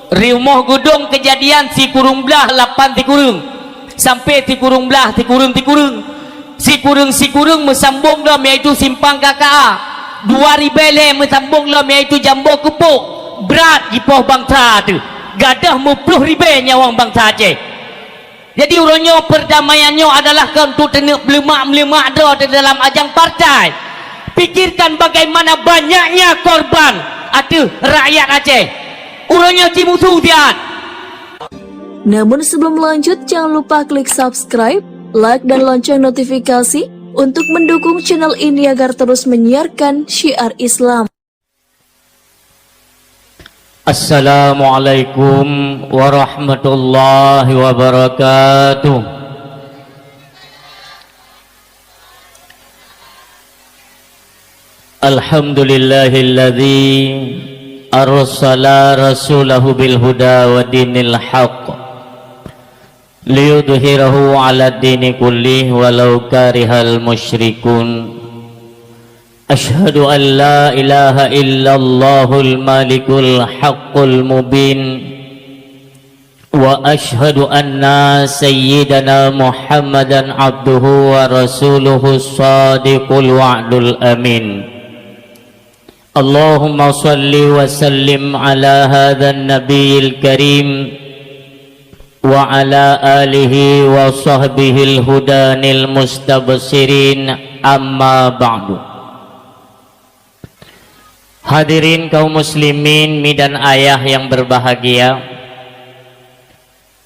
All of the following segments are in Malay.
Riumuh gudung kejadian si kurung belah 8 ti kurung sampai ti kurung belah ti kurung si kurung mesambung lam iaitu simpang KKA 2000 le mesambung lam iaitu jambo kupuk berat di poh bangsa tu gadah 10 ribu nyawang bangsa Aceh. Jadi urangnya perdamaiannya adalah untuk tenuk melemak ada dalam ajang partai. Pikirkan bagaimana banyaknya korban ada rakyat Aceh. Urangnya cimusuh dia. Namun sebelum lanjut, jangan lupa klik subscribe, like, dan lonceng notifikasi untuk mendukung channel ini agar terus menyiarkan syiar Islam. Assalamualaikum warahmatullahi wabarakatuh. Alhamdulillahilladzi arsala rasulahu bil huda wa dinil haqq liyudhhirahu ala dini kullih walau karihal musyrikun. Ashhadu an la ilaha illallahul malikul haqqul mubin wa ashhadu anna sayyidana Muhammadan abduhu wa rasuluhu sadiqul wa'dul amin. Allahumma salli wa sallim ala hadhan nabiyil karim wa ala alihi wa sahbihil hudanil mustabsirin, amma ba'du. Hadirin kaum muslimin mi dan ayah yang berbahagia,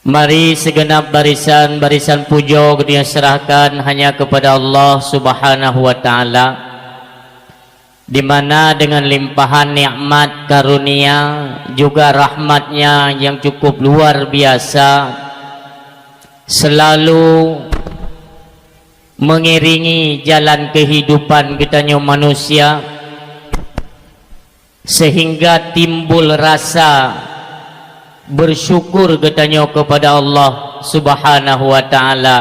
mari segenap barisan puja kita serahkan hanya kepada Allah Subhanahu wa taala, di mana dengan limpahan nikmat karunia juga rahmatnya yang cukup luar biasa selalu mengiringi jalan kehidupan kita manusia, sehingga timbul rasa bersyukur katanya kepada Allah Subhanahu wa taala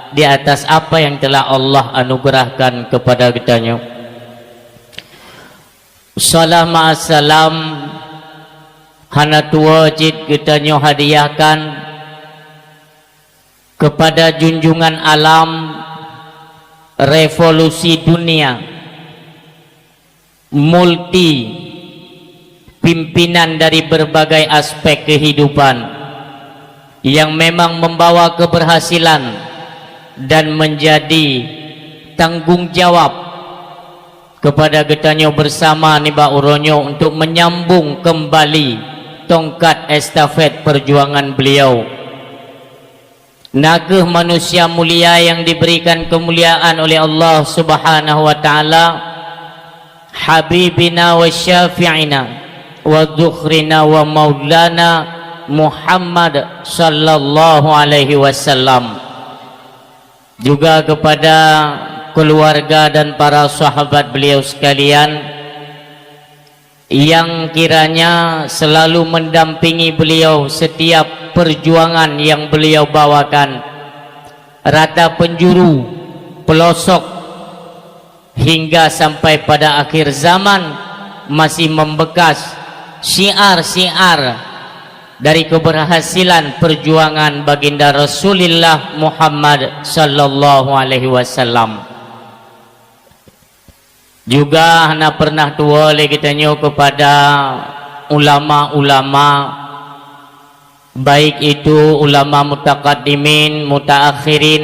di atas apa yang telah Allah anugerahkan kepada katanya. Salam ma'assalam hanatu wajid katanya hadiahkan kepada junjungan alam revolusi dunia, multi pimpinan dari berbagai aspek kehidupan yang memang membawa keberhasilan dan menjadi tanggung jawab kepada getanya bersama niba uronyo untuk menyambung kembali tongkat estafet perjuangan beliau. Nagih manusia mulia yang diberikan kemuliaan oleh Allah Subhanahu wa taala, habibina wa syafi'ina wa dzukhrina wa maulana Muhammad sallallahu alaihi wasallam, juga kepada keluarga dan para sahabat beliau sekalian yang kiranya selalu mendampingi beliau setiap perjuangan yang beliau bawakan, rata penjuru pelosok hingga sampai pada akhir zaman masih membekas syiar-syiar dari keberhasilan perjuangan baginda Rasulullah Muhammad sallallahu alaihi wasallam. Juga hana pernah tua lagi tanya kepada ulama-ulama, baik itu ulama mutaqaddimin, mutaakhirin,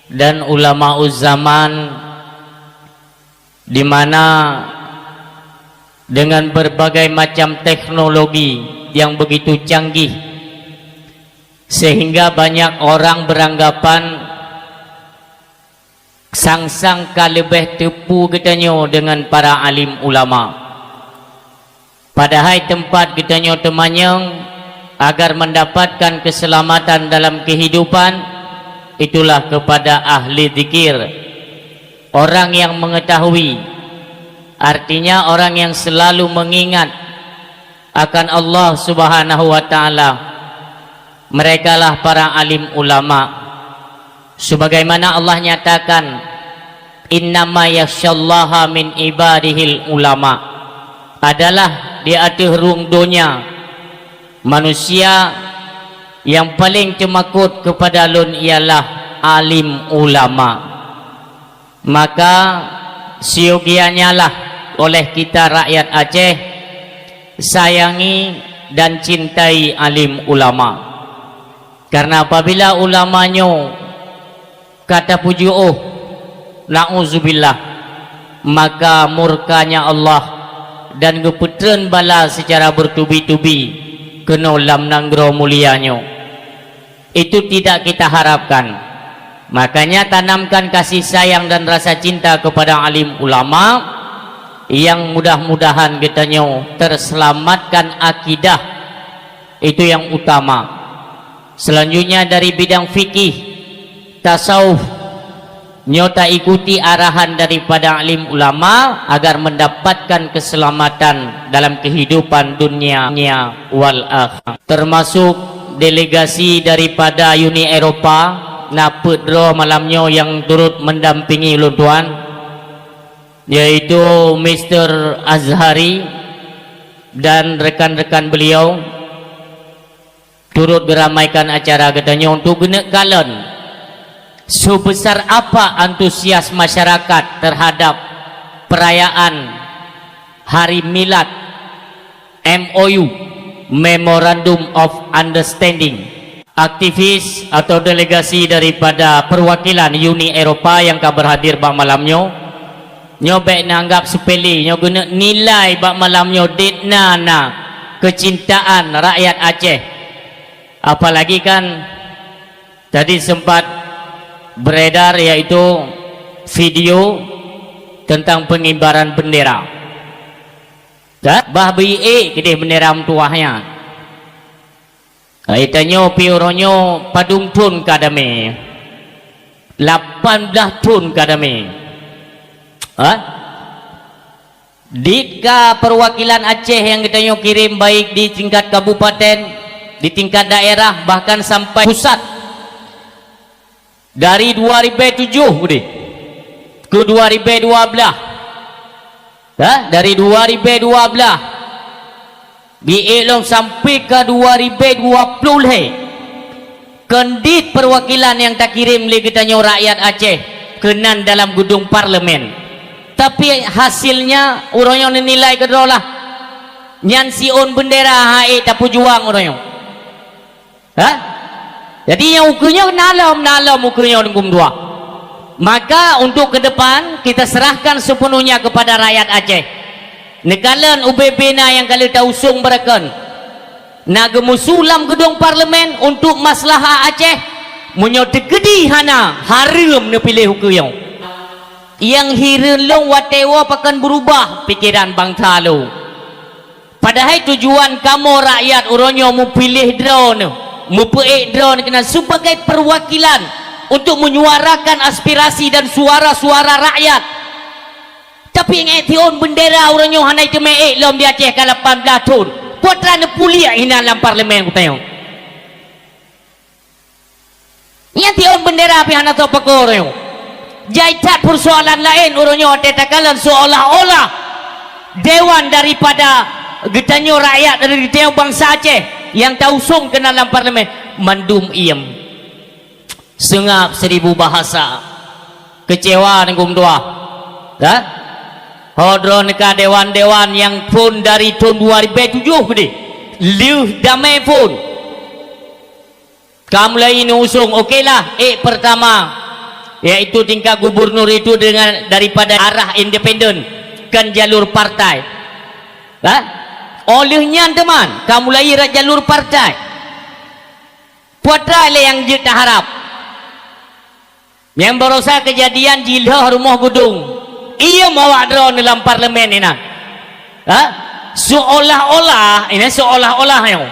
dan ulama zaman, di mana dengan berbagai macam teknologi yang begitu canggih sehingga banyak orang beranggapan sang-sang kalebeh tepu katanya dengan para alim ulama. Padahal tempat katanya temanyang agar mendapatkan keselamatan dalam kehidupan itulah kepada ahli zikir, orang yang mengetahui. Artinya orang yang selalu mengingat akan Allah Subhanahu wa taala. Merekalah para alim ulama. Sebagaimana Allah nyatakan, innama yakhsyallaha min ibadihil ulama, adalah di atas rung dunia manusia yang paling cemakut kepada lun ialah alim ulama. Maka siogianya lah oleh kita rakyat Aceh sayangi dan cintai alim ulama. Karena apabila ulamanya kata pujuh na'udzubillah, maka murkanya Allah dan geputren bala secara bertubi-tubi kena lam nanggro mulianya. Itu tidak kita harapkan. Makanya tanamkan kasih sayang dan rasa cinta kepada alim ulama yang mudah-mudahan kitanya terselamatkan akidah. Itu yang utama. Selanjutnya dari bidang fikih, tasawuf, nyota ikuti arahan daripada alim ulama agar mendapatkan keselamatan dalam kehidupan dunia wal akhirah. Termasuk delegasi daripada Uni Eropa na pedro malamnya yang turut mendampingi ulun tuan, yaitu Mr. Azhari dan rekan-rekan beliau turut beramaikan acara katanya untuk genek kalen sebesar apa antusias masyarakat terhadap perayaan hari milad MOU, Memorandum of Understanding. Aktivis atau delegasi daripada perwakilan Uni Eropa yang ka berhadir bak malamnya nyobek nanggap sepele, nyo guna nilai bak malamnya ditna na kecintaan rakyat Aceh. Apalagi kan tadi sempat beredar yaitu video tentang pengibaran bendera. Bah BE kedih bendera tuahnya. Kaitannya piuronyo padung tun kadame 18 tun kadame. Dika perwakilan Aceh yang kita kirim baik di tingkat kabupaten, di tingkat daerah, bahkan sampai pusat dari 2007 ke 2012, dari 2012 bielom sampai ke 2020 kendit perwakilan yang tak kirim li kita rakyat Aceh kenan dalam gedung parlemen. Tapi hasilnya orangnya nilai kedolah nyan sion bendera hae tapu juang orangnya. Jadi yang ukurnya nalam ukurnya dengan dua. Maka untuk ke depan kita serahkan sepenuhnya kepada rakyat Aceh. Nekalan UBB na yang kali ta usung berakan na gemusulam gedung parlemen untuk maslahah Aceh munyo tegedi hana harum ne pilih hukuyo yang hirelong watewa pakan berubah pikiran bangsa lo. Padahal tujuan kamu rakyat uronyo mu pilih drone mu peek drone kena sebagai perwakilan untuk menyuarakan aspirasi dan suara-suara rakyat. Tapi yang tion bendera orangnya hanai temeek lom di Aceh ke 18 tahun. Putra ne pulia hina dalam parlimen kutanya. Yang tion bendera api hana tau pakor orangnya. Jaitat persoalan lain orangnya tetakalan seolah-olah dewan daripada getanyo rakyat dari getanyo bangsa Aceh yang tausung ke dalam parlimen mandum iem. Sengap 1000 bahasa. Kecewa dengan dua. Hodron ke dewan-dewan yang pun dari tahun 2007 gede liuh damai pun kamu lain usung okeylah pertama yaitu tingkat gubernur itu dengan daripada arah independen kan jalur partai. Olehnya teman kamu lain jalur partai putra yang kita harap yang berusaha kejadian jilah rumah gedung ia mawa drone dalam parlemen ini. Seolah-olah ini seolah-olah yo.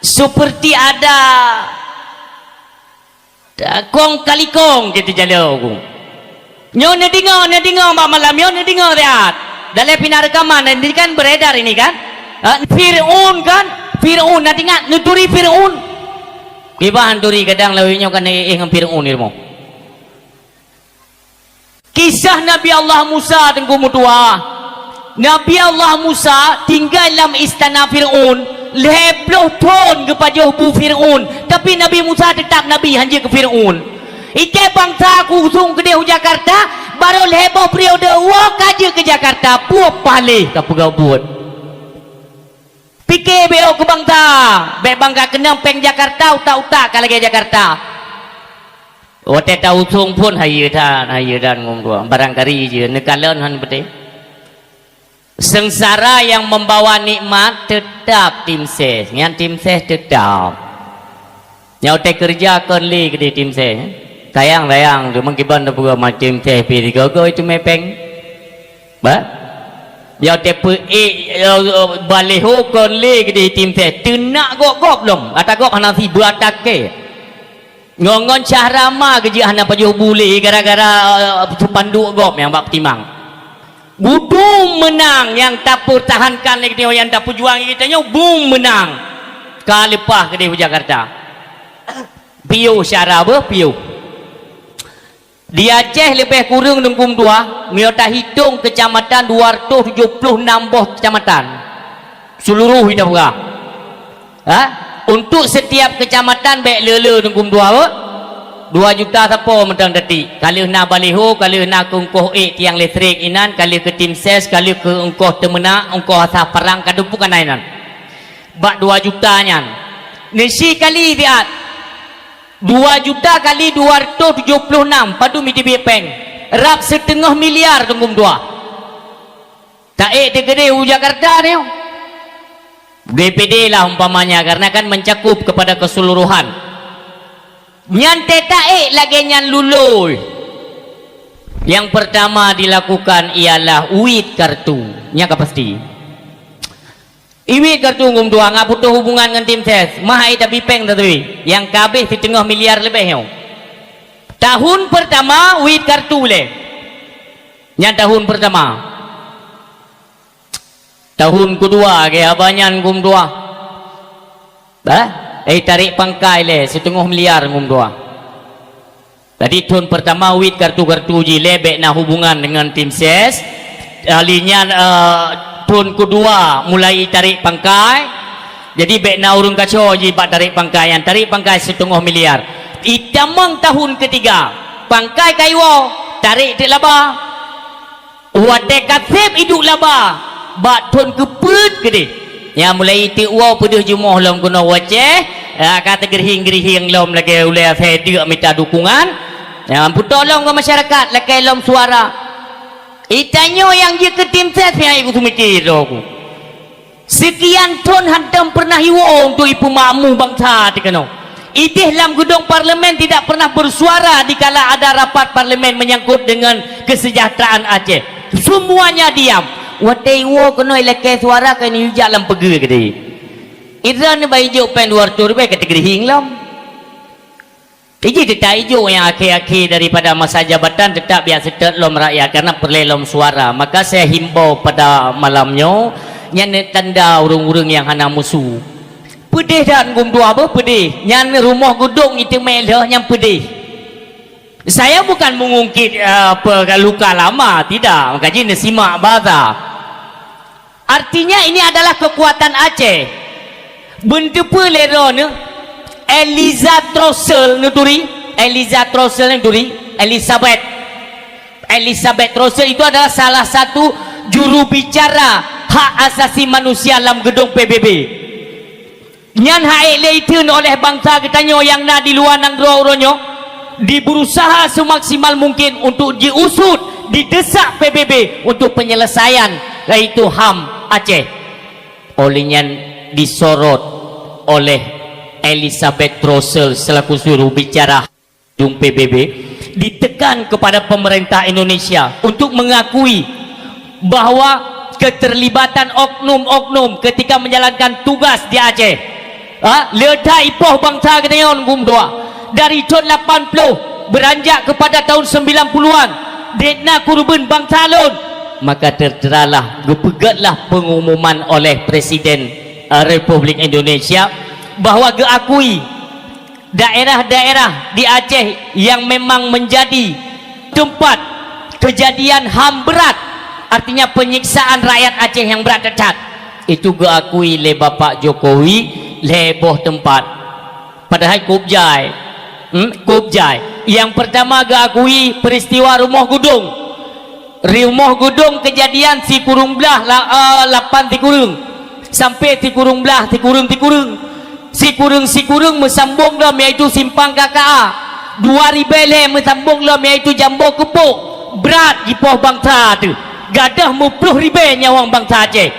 Seperti ada kong kali kong gitu jalo aku. Nyo ne dengar mbak malam nyo ne dengar lihat. Dalam pinar rekaman ini kan beredar ini kan. Fir'aun kan, Fir'aun nanti ingat nuturi Fir'aun. Kibahan turi kadang lawinyo kan dengan Fir'aun ilmu. Kisah Nabi Allah Musa tengku mutua Nabi Allah Musa tinggal dalam istana Fir'aun 10 tahun kepada hubu Fir'aun, tapi Nabi Musa tetap Nabi hanya ke Fir'aun. Ike bangsa aku usung ke dia Jakarta, baru leboh periode wak aja ke Jakarta, puap palih tak pegau buat. Fikir beo ke bangsa, baik bangga kenang peng Jakarta, utak-utak kalau ke Jakarta. Wate tahu usung pun hayudan ngomong barangkali je nekalan han betul. Sengsara yang membawa nikmat tetap tim ses, yang tim ses tetap. Yang te kerja kon li ke tim ses. Tayang tu mengkiban tu pura macam teh pi go itu mepeng. Ba? Yang te baleho kon li ke tim ses. Tenak gok belum. Ata gok hana si beratake. Ngongon cahrama ke je hana pajuh buli gara-gara panduk gok yang bak timang. Budung menang yang tapur tahankan lagi dia yang tapur juang kita nyo bum menang kalepah ke di Jakarta. Piu syara apa piu di Aceh lebih kurang 62 miota hitung kecamatan 276 boh kecamatan seluruh hidup gua. Untuk setiap kecamatan baik lele 62 apa 2 juta siapa mentang detik kali nak baliho kali nak kungkoh tiang listrik inan kali ke tim ses kali ke ungkoh temena ungkoh asah perang kadu bukan ainan bak 2 juta nyan nisi kali lihat 2 juta kali 276 padu midi bepeng rap 1,5 miliar tunggu dua tak gede Jakarta ni DPD lah umpamanya karena kan mencakup kepada keseluruhan. Nyan tetaik lagi nyan luluy. Yang pertama dilakukan ialah uit kartu. Nya pasti. Uit kartu ngum dua ngap butuh hubungan dengan tim ses. Mahai tapi peng tadi. Yang kabeh 1,5 miliar lebih yo. Tahun pertama uit kartu le. Nya tahun pertama. Tahun kedua ke abanyan ngum dua. Tarik pangkai le 1,5 miliar ngum dua. Tadi tahun pertama wit kartu-kartu ji lebek na hubungan dengan tim ses. Alinya tahun kedua mulai tarik pangkai. Jadi bek na urung kaco ji bak tarik pangkaian. Tarik pangkai 1,5 miliar. Itamang tahun ketiga pangkai kaiwo tarik ti laba. Wate kasep iduk laba. Bak tahun keput gede. Ya mulai ti wow pedih jumuh lom kuno waceh kata gerihing lom lagi oleh saya dia minta dukungan ya ampun tolong ke masyarakat lagi lom suara itanyo yang je ke tim ses yang ikut mikir aku sekian ton hantam pernah hiwo untuk ibu makmu bangsa tikano idih dalam gedung parlemen tidak pernah bersuara dikala ada rapat parlemen menyangkut dengan kesejahteraan Aceh semuanya diam watai wo kono ilake suara kan hujak lam pege gede idran bai jo pen 200 rupiah kategori hinglam iji tetap hijau yang akhir-akhir daripada masa jabatan tetap biasa terlom rakyat karena perlelom suara. Maka saya himbau pada malamnya nyan tanda urung-urung yang hana musuh pedih dan gum dua apa pedih nyan rumah gedung itu melah yang pedih. Saya bukan mengungkit luka lama, tidak. Makanya ini simak bahasa. Artinya ini adalah kekuatan Aceh. Bentepa lera ni Eliza Trossel nuturi, Eliza Trossel nuturi, Elizabeth Trossel itu adalah salah satu juru bicara hak asasi manusia dalam gedung PBB. Nyan hak leiten oleh bangsa kita yang na di luar nang ronyo diberusaha semaksimal mungkin untuk diusut, didesak PBB untuk penyelesaian yaitu HAM Aceh. Olehnya disorot oleh Elizabeth Trossel selaku juru bicara gedung PBB, ditekan kepada pemerintah Indonesia untuk mengakui bahwa keterlibatan oknum-oknum ketika menjalankan tugas di Aceh ledah ipoh bangsa kita yon gum doa dari tahun 80 beranjak kepada tahun 90-an detna kurban bangsa lon, maka terteralah gepegatlah pengumuman oleh Presiden Republik Indonesia bahwa diakui daerah-daerah di Aceh yang memang menjadi tempat kejadian HAM berat artinya penyiksaan rakyat Aceh yang berat cacat. Itu diakui oleh Bapak Jokowi leboh tempat. Padahal Kubjai. Kubjai. Yang pertama diakui peristiwa Rumah Gudung. Rumah Gudung kejadian si kurung belah 8 ti kurung. Sampai ti kurung belah ti kurung. Si kurung mesambung dalam iaitu simpang KKA. 2000 le mesambung dalam iaitu Jambu Kepuk. Berat di poh bangsa tu. Gadah 50,000 nyawang bangsa Aceh.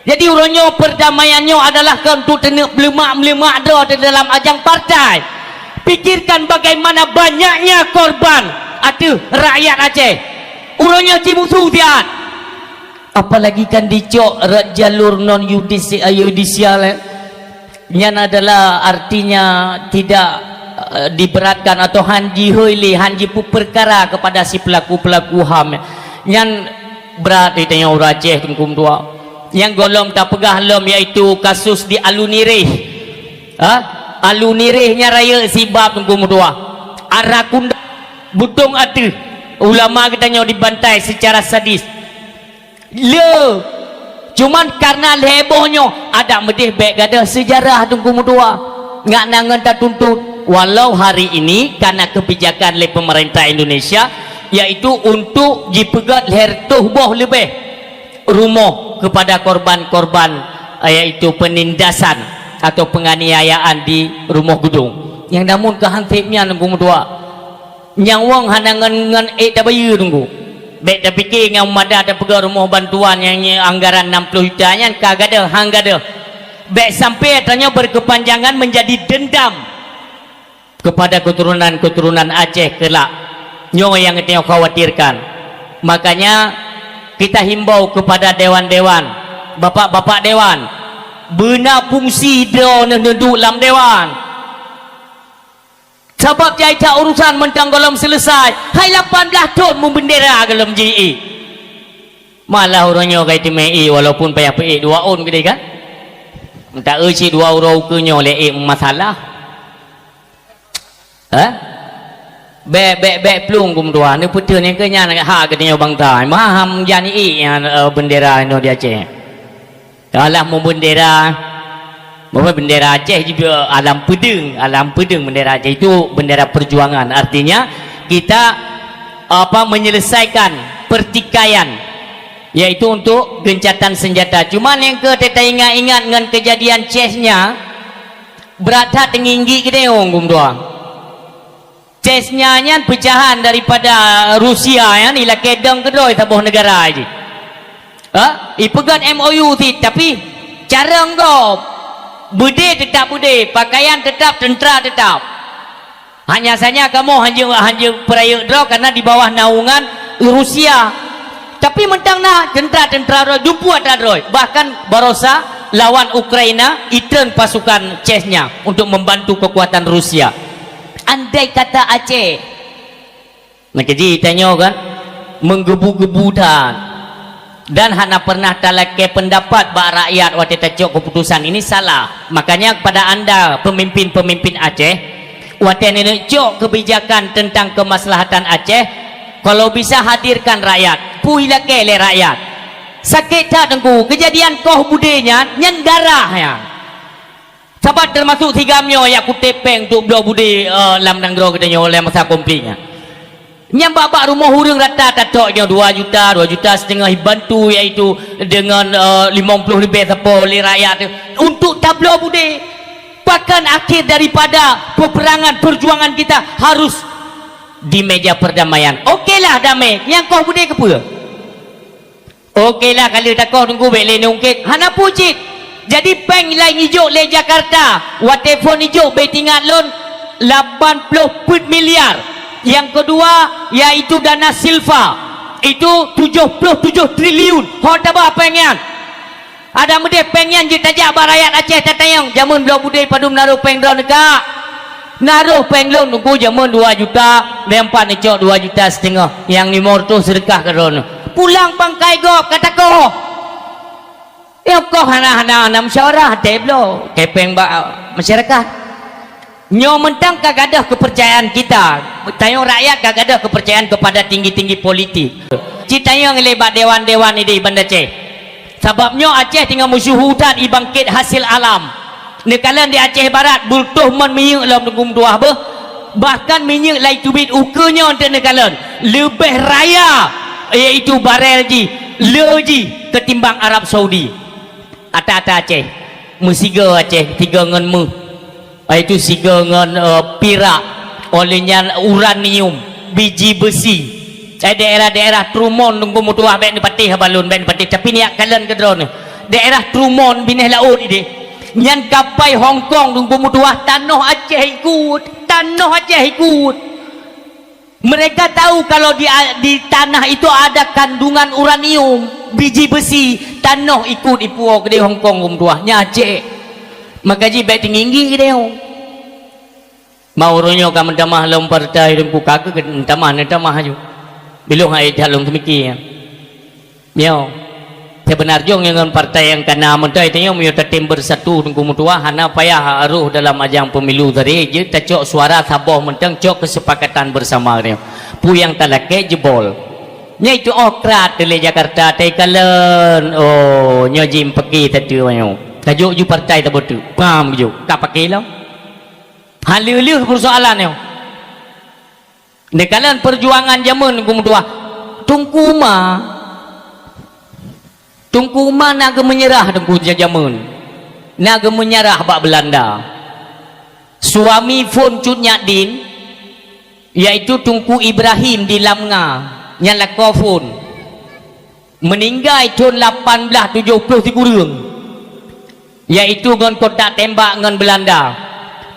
Jadi urangnya perdamaiannya adalah untuk tenuk melemak dah dalam ajang partai. Pikirkan bagaimana banyaknya korban rakyat Aceh. Urangnya cimusuh tiat. Apalagi kan dicok jalur non yudisial. Yang adalah artinya tidak diberatkan atau hanji hoili hanji perkara kepada si pelaku-pelaku HAM. Yang berat ditanya orang Aceh tengkum tua. Yang golong tak pegah lom iaitu kasus di Alunirih. Alunirihnya raya sibab tengkum tua. Arakunda butung atu. Ulama katanya dibantai secara sadis. Cuman karena hebohnya ada medih baik ada sejarah tengkum tua. Ngak nangan tak tuntut. Walau hari ini karena kebijakan oleh pemerintah Indonesia yaitu untuk dipegat hertuh boh lebih rumah kepada korban-korban yaitu penindasan atau penganiayaan di Rumah Gudung. Yang namun kehansipnya tengkum tua. Yang wong hanangan ngan tak bayu tunggu. Baik dah fikir dengan umada ada pegang rumah bantuan yang anggaran 60 juta nya kagak ada hang ada. Baik sampai tanya berkepanjangan menjadi dendam kepada keturunan Aceh kelak. Nyo yang kita khawatirkan. Makanya kita himbau kepada dewan-dewan, bapak-bapak dewan, benar fungsi dia duduk dalam dewan. Sebab jaya urusan mentang golong selesai. Hai 18 tahun membendera dalam JE. Malah orangnya kait MEI walaupun payah PE 2 on gede kan. Tak erci 2 orang ukenya oleh masalah. Bek plung kum tua ni putih ni kenya nak ha katanya bang tai maham jani bendera Indo di Aceh. Kalau mau bendera Aceh juga alam pedeng bendera Aceh itu bendera perjuangan. Artinya kita menyelesaikan pertikaian yaitu untuk gencatan senjata. Cuman yang kita ingat dengan kejadian Acehnya berat tak tinggi kita kum tua. Cesnya nya pecahan daripada Rusia ya ni lah kedang kedoi sebuah negara aja. Ipegan MOU ti tapi cara engkau bude tetap bude, pakaian tetap, tentera tetap. Hanya saja kamu hanya peraya draw karena di bawah naungan Rusia. Tapi mentang nah tentera jumpu ada droy. Bahkan Barossa lawan Ukraina itren pasukan Cesnya untuk membantu kekuatan Rusia. Andai kata Aceh nak jadi tanya kan menggebu-gebu dan hana pernah talake pendapat bak rakyat waktu tacok keputusan ini salah. Makanya kepada anda pemimpin-pemimpin Aceh waktu ini cok kebijakan tentang kemaslahatan Aceh kalau bisa hadirkan rakyat puhilake le rakyat sakit tak tengku kejadian koh budenya nyen darah ya. Sahabat termasuk 3 mio yang aku tepeng untuk belah budi lam nanggro katanya oleh masa komplinya. Yang babak rumah hurung rata tatoknya 2 juta setengah bantu iaitu dengan 50 lebih siapa oleh rakyat untuk tablo budi. Bahkan akhir daripada peperangan perjuangan kita harus di meja perdamaian. Okeylah damai. Yang kau budi ke apa? Okeylah kalau tak kau tunggu beli nungkit. Hana pucit. Jadi bank lain hijau le Jakarta, telefon hijau betingat loan 80 miliar. Yang kedua yaitu dana silva itu 77 triliun. Hot apa pengen? Ada mede pengen je tajak rakyat Aceh tatayang jamun belah budai padum naruh peng draw negak. Naruh peng loan nunggu jamun 2 juta, lempan ecok 2 juta setengah. Yang 500 sedekah ke drone. Pulang pangkai gop kata kau. Kau hana musyawarah teblo kepeng masyarakat nyo mentang kagak ada kepercayaan kita tayong rakyat kagak ada kepercayaan kepada tinggi-tinggi politik citanya ngelebat dewan-dewan ini Banda Aceh. Sebabnya Aceh tinggal musyuhudan ibangkit hasil alam. Nekalan di Aceh Barat bultuh man minyak dalam tengkum tuah bah. Bahkan minyak lai tubit ukanya untuk nekalan lebih raya iaitu barel ji leji ketimbang Arab Saudi. Ata-ata Aceh musiga Aceh tiga ngan mu itu siga ngan pirak olehnya uranium biji besi. Daerah-daerah Trumon tunggu mutuah baik ni patih balun baik ni patih tapi ni akalan ke drone daerah Trumon bineh laut ini nyan kapai Hong Kong tunggu mutuah tanah Aceh ikut mereka tahu kalau di tanah itu ada kandungan uranium biji besi tanah ikut ipuo ke Hong Kong mutuahnya Aceh maka ji baik tinggi ke dia mau ronyo kamu tamah lompartai dan buka ke tamah aja belum hai dalam demikian miao sebenar jong dengan partai yang kena mentai tanya miao tetem bersatu tunggu mutua hana payah aruh dalam ajang pemilu tadi je tacok suara saboh mentang cok kesepakatan bersama dia pu yang talake jebol nya itu okrat dari Jakarta tai kalen oh nyo jim pergi tadi miao tajuk ju partai tabotu pam ju ka pakai lo halilih persoalan yo dekalan perjuangan zaman kumtua tungkuma naga menyerah tungku zaman naga menyerah bak Belanda suami pun cutnya din yaitu Tungku Ibrahim di Lamnga nyala kofun meninggal tahun 1870 yaitu ngan kotak tembak ngan Belanda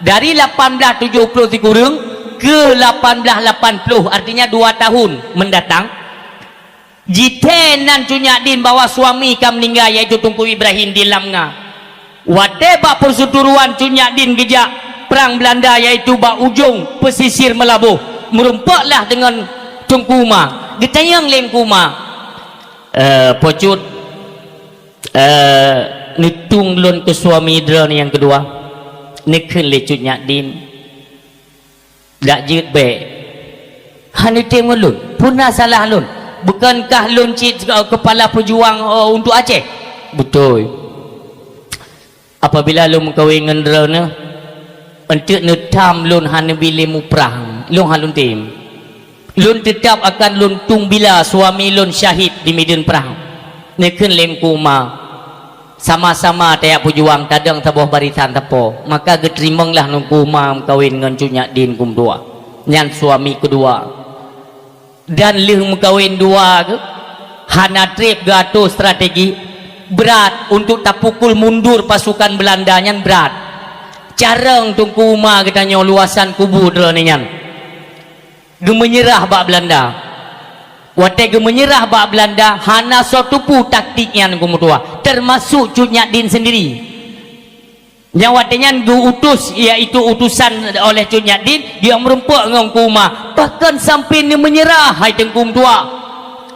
dari 1870 ke 1880 artinya 2 tahun mendatang jitenan Cunyak Din bawa suami kam meninggal yaitu Tungku Ibrahim di Lamnga wate bak perseturuan Cunyak Din gejak perang Belanda yaitu bak ujung pesisir Melabuh merumpaklah dengan Tungkuma getayang lengkuma pocut nitung lon ke suami drone yang kedua nekun le Cunyak Din dak jit baik hani tengok lun punah salah lun bukankah lun cik kepala pejuang untuk Aceh betul apabila lun kawin dengan drone untuk netam lun hani bila mu perang lun halun tim lun tetap akan lun tung bila suami lun syahid di medan perang nekun lengkuma sama-sama tiap pejuang kadang tabuh barisan tapo maka geterimanglah nungku mam kawin dengan Cunyak Din kum dua nyan suami kedua dan lih kawin dua ke hana trip gato strategi berat untuk tak pukul mundur pasukan Belanda nyan berat carang tungku ma katanya luasan kubur nyan gemenyerah bak Belanda wate gemenyerah bak Belanda hana suatu pu taktiknya nunggu tua termasuk Cunyak Din sendiri nyawatnya diutus yaitu utusan oleh Cunyak Din dia merempak dengan kuma bahkan sampai dia menyerah hai tengkum tua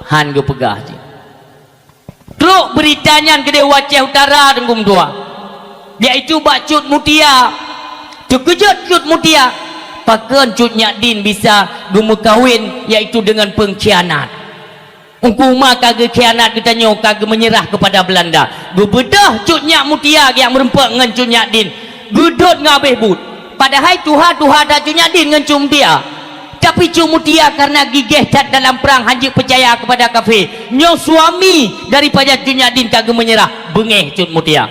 han ge pegah je truk beritanya ke Aceh Utara tengkum tua yaitu bak Cut Mutia terkejut Cut Mutia bahkan Cunyak Din bisa gemukawin yaitu dengan pengkhianat Ukuma kagak khianat katanya kagak menyerah kepada Belanda gebedah Cunyak Mutia yang merempak dengan Cunyak Din gedot ngabeh but padahal Tuhan ada Cunyak Din dengan Cunyak Mutia tapi Cunyak Mutia karena gigih cat dalam perang hanya percaya kepada kafir nyo suami daripada Cunyak Din kagak menyerah bengeh Cunyak Mutia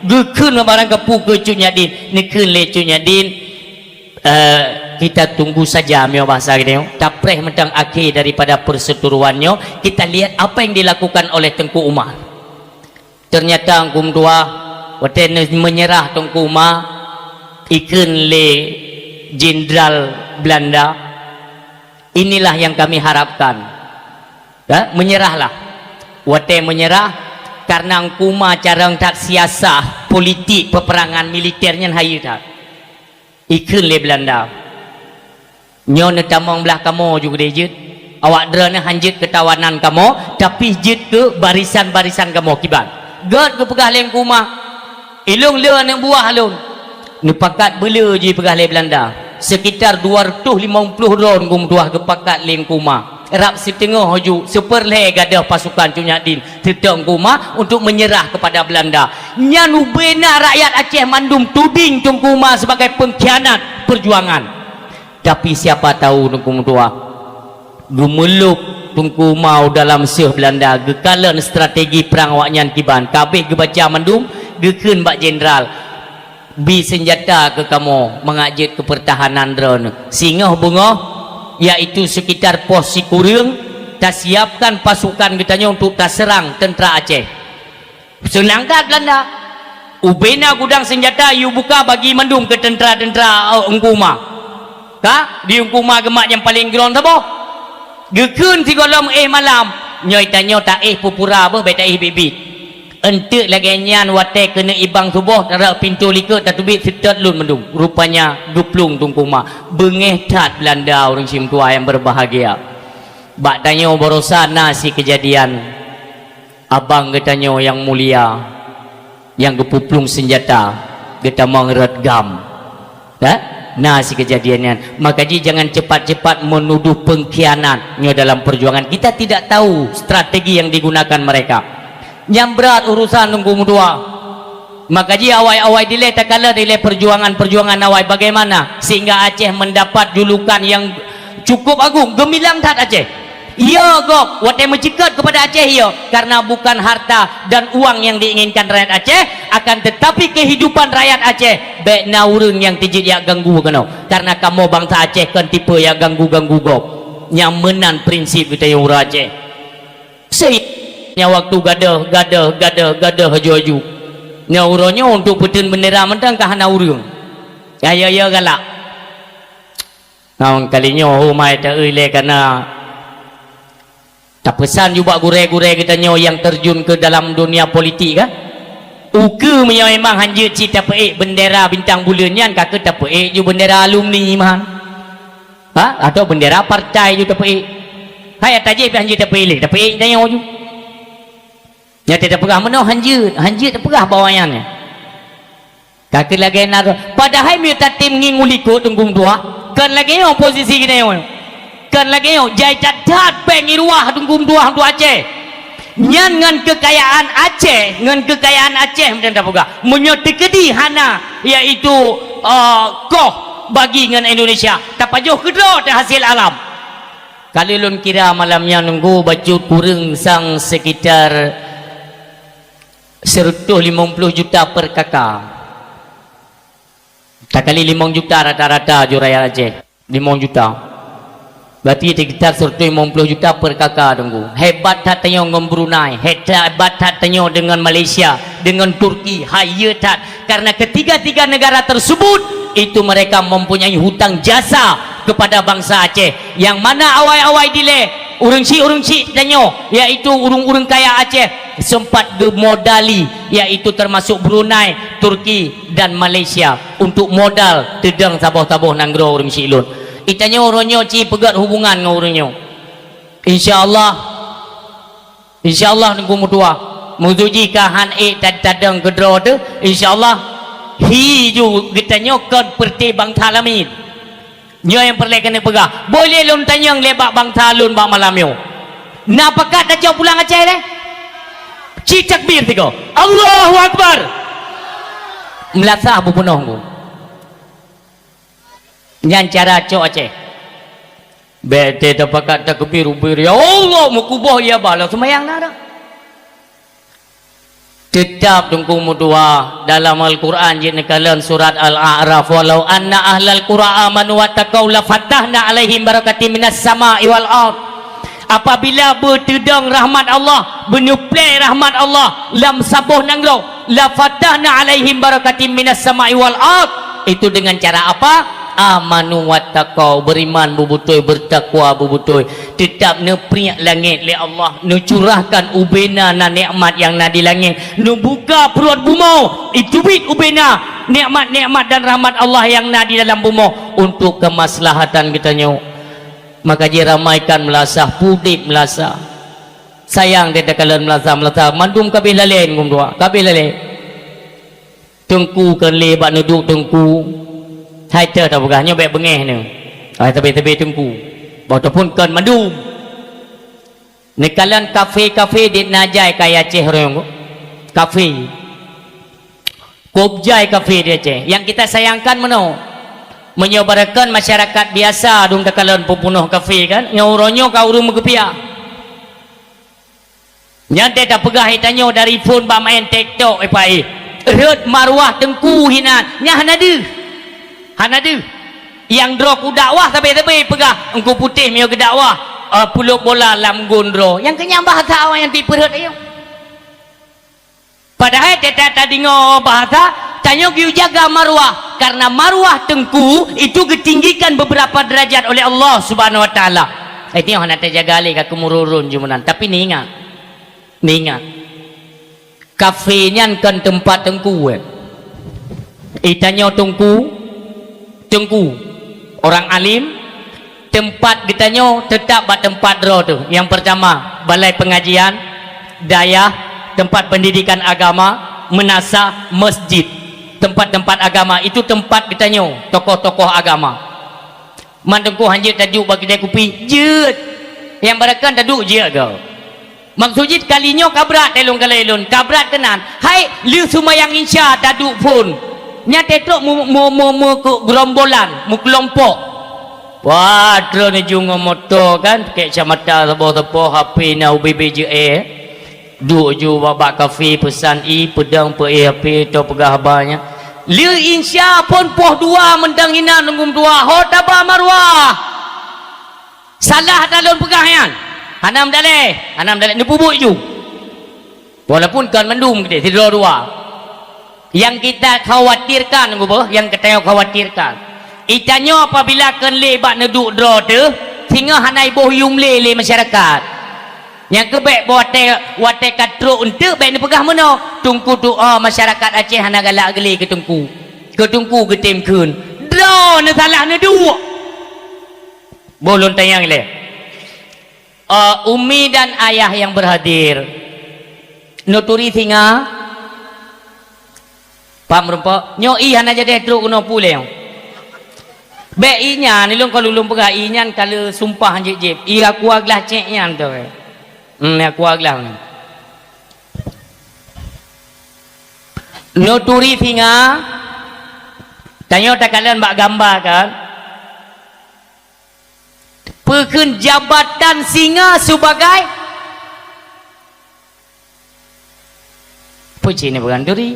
gekun barang kepu ke Cunyak Din nekun le Cunyak Din kita tunggu saja mio bahasa gini tapreh mentang akhir daripada perseturuannya kita lihat apa yang dilakukan oleh Tengku Umar ternyata angkum dua waktu menyerah Tengku Umar ikun le jenderal Belanda inilah yang kami harapkan menyerahlah waktu menyerah karena angkum Umar cara tak siasah politik peperangan militernya hayu tak ikun le Belanda nyo netamong belah kamu juga dia jit awak drone hanjit ketawanan kamu tapi jit ke barisan-barisan kamu kibat god ke pegah leng kuma ilung le yang buah alun ni pakat bela je pegah le Belanda sekitar 250 ron kum tuah ke pakat leng kuma Rap setengah haju seperle gadah pasukan Cunyadin Tetang Kuma untuk menyerah kepada Belanda. Nyanu bena rakyat Aceh Mandum tuding Tunku Umar sebagai pengkhianat perjuangan. Tapi siapa tahu Tunku Mutua gemelup Tunku Umar dalam seh Belanda gekalan strategi perang waknyan kiban kabeh gebaca Mandum geken bak jenderal bi senjata ke kamu mengajit ke pertahanan drone singoh bunga yaitu sekitar pos Sikurung tak siapkan pasukan katanya untuk tak serang tentera Aceh. Senang tak Belanda ubena gudang senjata you buka bagi Mandum ke tentera-tentera Ungkuma ka di Ungkuma gemak yang paling ground tabo gekun si golom malam nyoy tanya tak pupura apa beta bibit entek lagi nyan wate kena ibang tubuh tarak pintu likat tak tubik setat lun Mandum rupanya geplung Tunku Umar bengeh tat Belanda orang sim tua yang berbahagia. Bak tanya borosan nasi kejadian abang katanya yang mulia yang gepuplung senjata kita mengeret gam nasi kejadiannya. Maka jangan cepat-cepat menuduh pengkhianatnya dalam perjuangan. Kita tidak tahu strategi yang digunakan mereka. Yang berat urusan Tunku Mutua. Maka awai-awai dile tak kala dile perjuangan awai bagaimana sehingga Aceh mendapat julukan yang cukup agung gemilang tat Aceh. Ya gok wate mencikat kepada Aceh ya karena bukan harta dan uang yang diinginkan rakyat Aceh akan tetapi kehidupan rakyat Aceh baik naurun yang tijit yang ganggu kena karena kamu bangsa Aceh kan tipe yang ganggu-ganggu gok yang menan prinsip kita yang ura Aceh nya waktu gadah haju-haju nyauronya untuk putun bendera mentang kah naurung ya galak naon kalinya humai tak ile karena tak pesan juga gure-gure kita nyo yang terjun ke dalam dunia politik kan uke memang hanya cita peik bendera bintang bulannya kakak tak peik ju bendera alumni mah atau bendera partai ju tak peik hai taje hanya tak peik tak peik tanya ju nya tidak pegah mana hanjut tak pegah bawayannya kakek lagi nak padahal minta tim nginguliko tunggung dua kan lagi oposisi kita yang kan lagi jai cadat pengi ruah tunggung dua hantu Aceh nyan ngan kekayaan Aceh macam tak pegah menyotikedi hana iaitu koh bagi ngan Indonesia tak pajuh kedua hasil alam kali lun kira malamnya nunggu baju kurang sang sekitar 150 juta per kakak tak kali 5 juta rata-rata juraya Aceh 5 juta berarti sekitar 150 juta per kakak tunggu hebat hatanya dengan Brunei hebat hatanya dengan Malaysia dengan Turki hayat karena ketiga-tiga negara tersebut itu mereka mempunyai hutang jasa kepada bangsa Aceh yang mana awai-awai dile urang si tanya yaitu urung-urung kaya Aceh sempat gemodali yaitu termasuk Brunei, Turki dan Malaysia untuk modal tedang saboh-saboh nanggro urang si ilun itanya orangnya ci pegat hubungan dengan orangnya insyaallah nunggu mutua muzuji kahan tadang kedro tu insyaallah hiju kitanya kan perti bang talamin nyo yang perlu kena pegah boleh lun tanyang lebak bang talun bang malam yo napakat dah jauh pulang Aceh deh cicak bir tiga Allahu Akbar melasah bubunoh ku nyan cara cok Aceh bete tapakat tak kebir ya Allah mukubah ya bala semayang nada tetap Tunku Mutua dalam Al-Quran jenekalan surat Al-A'raf walau anna ahlal qura amanu wattaqau la fatahna alaihim barakatim minas sama'i wal ard apabila bertedang rahmat Allah benyuplai rahmat Allah lam sabuh nanggro la fatahna alaihim barakatim minas sama'i wal ard itu dengan cara apa amanu wattaqau beriman bubutoi bertakwa bubutoi tetap nepriak langit le Allah nucurahkan ubena na nikmat yang na di langit nu buka perut bumi itu bit ubena nikmat-nikmat dan rahmat Allah yang na di dalam bumi untuk kemaslahatan kita nyo maka dia ramaikan melasah pudip melasah sayang dia kalian melasah mandum kabeh lalen ngum dua kabeh lalen tengku kan le bak neduk tengku hai ter tak begahnya baik bengeh ni hai tapi tengku ataupun kan mandum Nekalan kafe-kafe di Najai kaya Aceh orang kafe. Kopjai kafe di Aceh. Yang kita sayangkan mana? Menyobarakan masyarakat biasa dong nekalan pepunuh kafe kan. Nyauronyo kau urung megepia. Nyante tak pegah hitanyo dari phone ba main TikTok pai. Reut marwah tengku hinan. Nya hanade. Hanade. Yang drok ku dakwah tapi pegah engku putih mio ke dakwah. Puluk bola lam gondro yang kenyang bahasa awak yang diperhut ayo padahal kita tadi ngo bahasa tanya giu jaga marwah karena marwah tengku itu ditinggikan beberapa derajat oleh Allah Subhanahu wa taala. Itu yang nak jaga le ka kemururun jumunan tapi ni ingat kafe nyan kan tempat tengku itanyo tengku orang alim. Tempat ditanya tetap buat tempat draw tu. Yang pertama balai pengajian, dayah, tempat pendidikan agama, menasah, masjid. Tempat-tempat agama itu tempat ditanya tokoh-tokoh agama. Mandengku hanjit tajuk bagi dia kopi jeut. Yang barakan taduk je kau. Maksudnya kalinya kabrat telung kalelun, kabrat tenan. Hai liu sumayang insya taduk pun. Nya tetrok mu gerombolan, mu kelompok. Wah, terus ni jungo motor kan, pakai kacamata tebal-tebal, HP na UBBJE. Duk ju babak kafe pesan pedang HP tu pegah habanya. Liu insya pun poh dua mendang ina nunggu dua. Ho tabah marwah. Salah dalon pegah yan. Hanam dalek ni bubuk ju. Walaupun kan mendung kita tidur dua. Yang kita khawatirkan yang kita khawatirkan. Itanyo apabila kan lebat neduk draw tu sehingga hanai boh yung le masyarakat yang kebek wate katruk untuk baik ni pegah mana tungku doa masyarakat Aceh hana galak geli ke tungku getim kun draw ni salah neduk bolon tayang le umi dan ayah yang berhadir nuturi singa pam rumpa nyoi hana jadi truk kuno puleng Be inya ni long kalau lum pegah inyan kalau sumpah jep ira kuaglah cek nyan tu. Ya kuaglah. Noturi singa tanya tak kalian bak gambar kan? Pekeun jabatan singa sebagai puji ni bukan duri.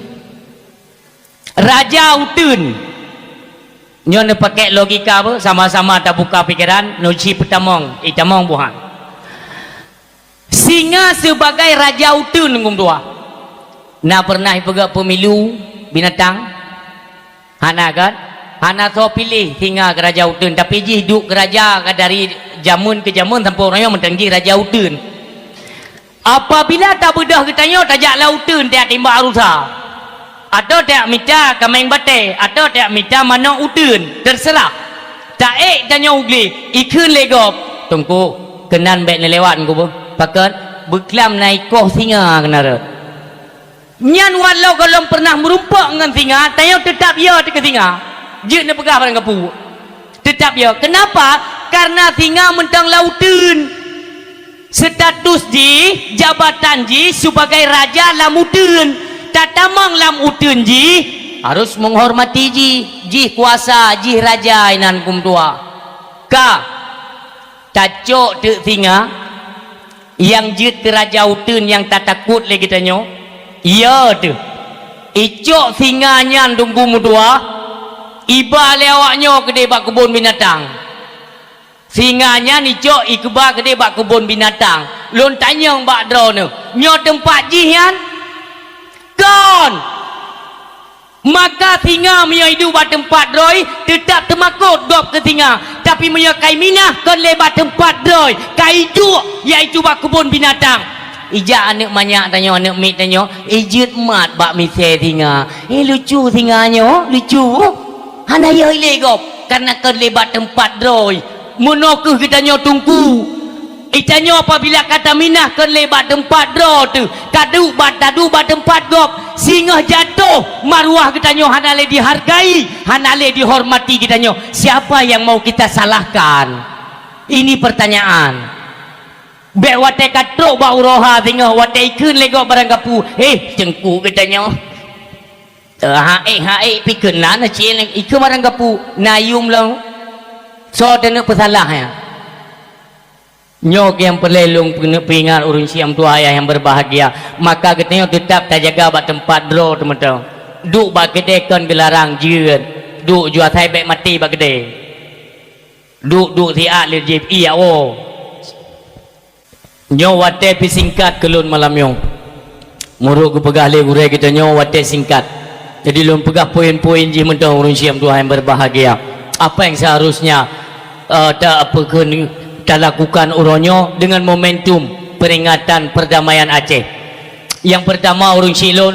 Raja Utun. Nyo ne pakai logika apa sama-sama tak buka pikiran nuci petamong itamong buhan singa sebagai raja utun ngum dua na pernah pegak pemilu binatang hana kan hana so pilih singa ke raja utun tapi ji hidup ke raja dari jamun ke jamun sampai orang mentenggi raja utun apabila tak bedah ketanya tajak lautun tiak timbak arusa atau tak minta kameng bate atau tak minta mana utun terserah tak tanya ugli ikun legop tungku kenan bek lewat ku pakat beklam naik koh singa kenara nyan walau kalau pernah merumpak dengan singa tanya tetap ya ke singa je ne pegah barang kapu tetap ya kenapa karena singa mentang lautun status di jabatan ji sebagai raja lamutun tatamang lam utun ji harus menghormati ji kuasa ji raja inan kum tua ka tacok te singa yang jit raja utun yang tak takut lagi tanyo iya tu icok singa nyan tunggu mudua iba lewaknya gede bak kebun binatang singanya icok ikba gede bak kebun binatang lon tanyang bak drone nyo tempat jihan kon maka singa punya hidup di tempat droi tetap termakut dop ke singa tapi punya kai minah kon lebat tempat droi kai juk iaitu bak kebun binatang ija anak banyak tanya anak mit tanya ijut mat bak mise singa lucu singanya lucu hana ya ilegop karena kon lebat tempat droi monokuh kitanya tungku itanyo apabila kata minah kon lebat tempat draw tu tadu bat tempat gop singa jatuh marwah kitanyo hanale dihargai hanale dihormati kitanyo siapa yang mau kita salahkan ini pertanyaan Bek wate katrok ba uroha tengok wate ikun lego barang kapu. Cengku katanya. Hae pikun lah na cien ikun barang kapu nayum lang. So dana pesalah ya. Nyok yang pelelung pengingat urun siam tua ayah yang berbahagia, maka katanya tetap tak jaga bat tempat draw teman-teman. Duk bak gede kan gelarang jeun. Duk jual thai bek mati bak gede. Duk tiak le jip iya o. Nyo wate pi singkat kelun malam nyong. Muruk ku pegah le gure kita nyo wate singkat. Jadi lun pegah poin-poin ji mentang urun siam tua yang berbahagia. Apa yang seharusnya tak apa ke lakukan uronyo dengan momentum peringatan perdamaian Aceh. Yang pertama urung silon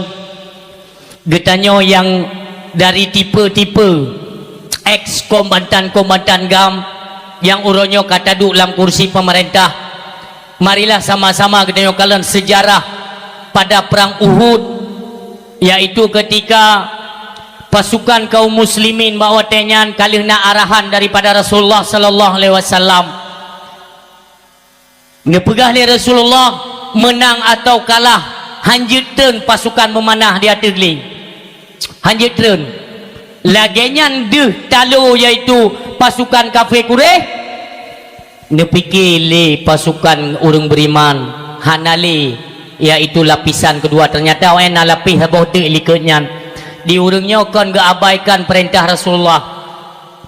getanyo yang dari tipe-tipe ex kombatan GAM yang uronyo kata duk dalam kursi pemerintah, marilah sama-sama getanyo kalian sejarah pada perang Uhud, yaitu ketika pasukan kaum muslimin bawa tenyan kalihna arahan daripada Rasulullah sallallahu alaihi wasallam. Ngepegah li Rasulullah menang atau kalah hanjutun pasukan memanah di ategli. Hanjutun. Lagenyan deh talu iaitu pasukan kafir Quraisy. Nepikir li pasukan urang beriman hanali iaitu lapisan kedua, ternyata orang nak lapis habis tu likutnya. Di urangnya kan gak abaikan perintah Rasulullah.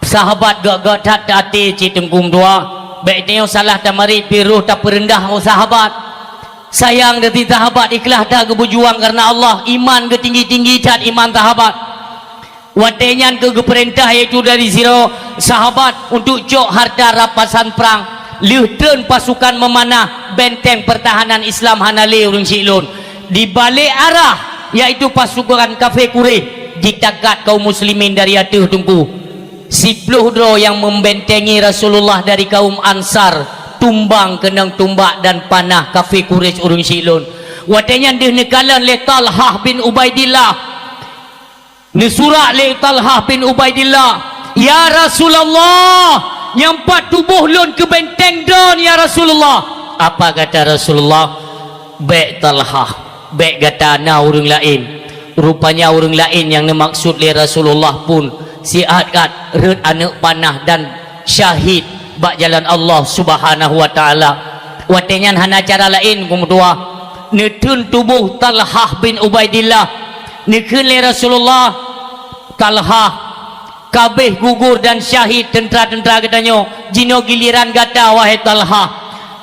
Sahabat gak hati citengkum dua. Baiknya salah tamari piruh tak perendah sahabat. Sayang dari sahabat ikhlas dah berjuang karena Allah. Iman ke tinggi-tinggi cat iman sahabat. Watenyan ke perintah iaitu dari zero sahabat untuk cok harta rapasan perang. Lihatun pasukan memanah benteng pertahanan Islam hanali urang silun. Di balik arah iaitu pasukan kafir Quraisy ditakat kaum muslimin dari atuh tungku. 10 dro yang membentengi Rasulullah dari kaum Ansar tumbang kenang tumbak dan panah kafir Quraisy urung silun. Watenya deh nekalan le Talhah bin Ubaidillah. Nesurak le Talhah bin Ubaidillah, ya Rasulullah, nyampat tubuh lun ke benteng don ya Rasulullah. Apa kata Rasulullah? Bek Talhah, bek kata na urung lain. Rupanya urung lain yang dimaksud le Rasulullah pun siat-kat red anak panah dan syahid bak jalan Allah Subhanahu wa taala. Watenyan hana cara lain kumtua netun tubuh Talhah bin Ubaidillah nikun le Rasulullah. Talhah kabeh gugur dan syahid tentera-tentera katanya. Jino giliran gata wahai Talhah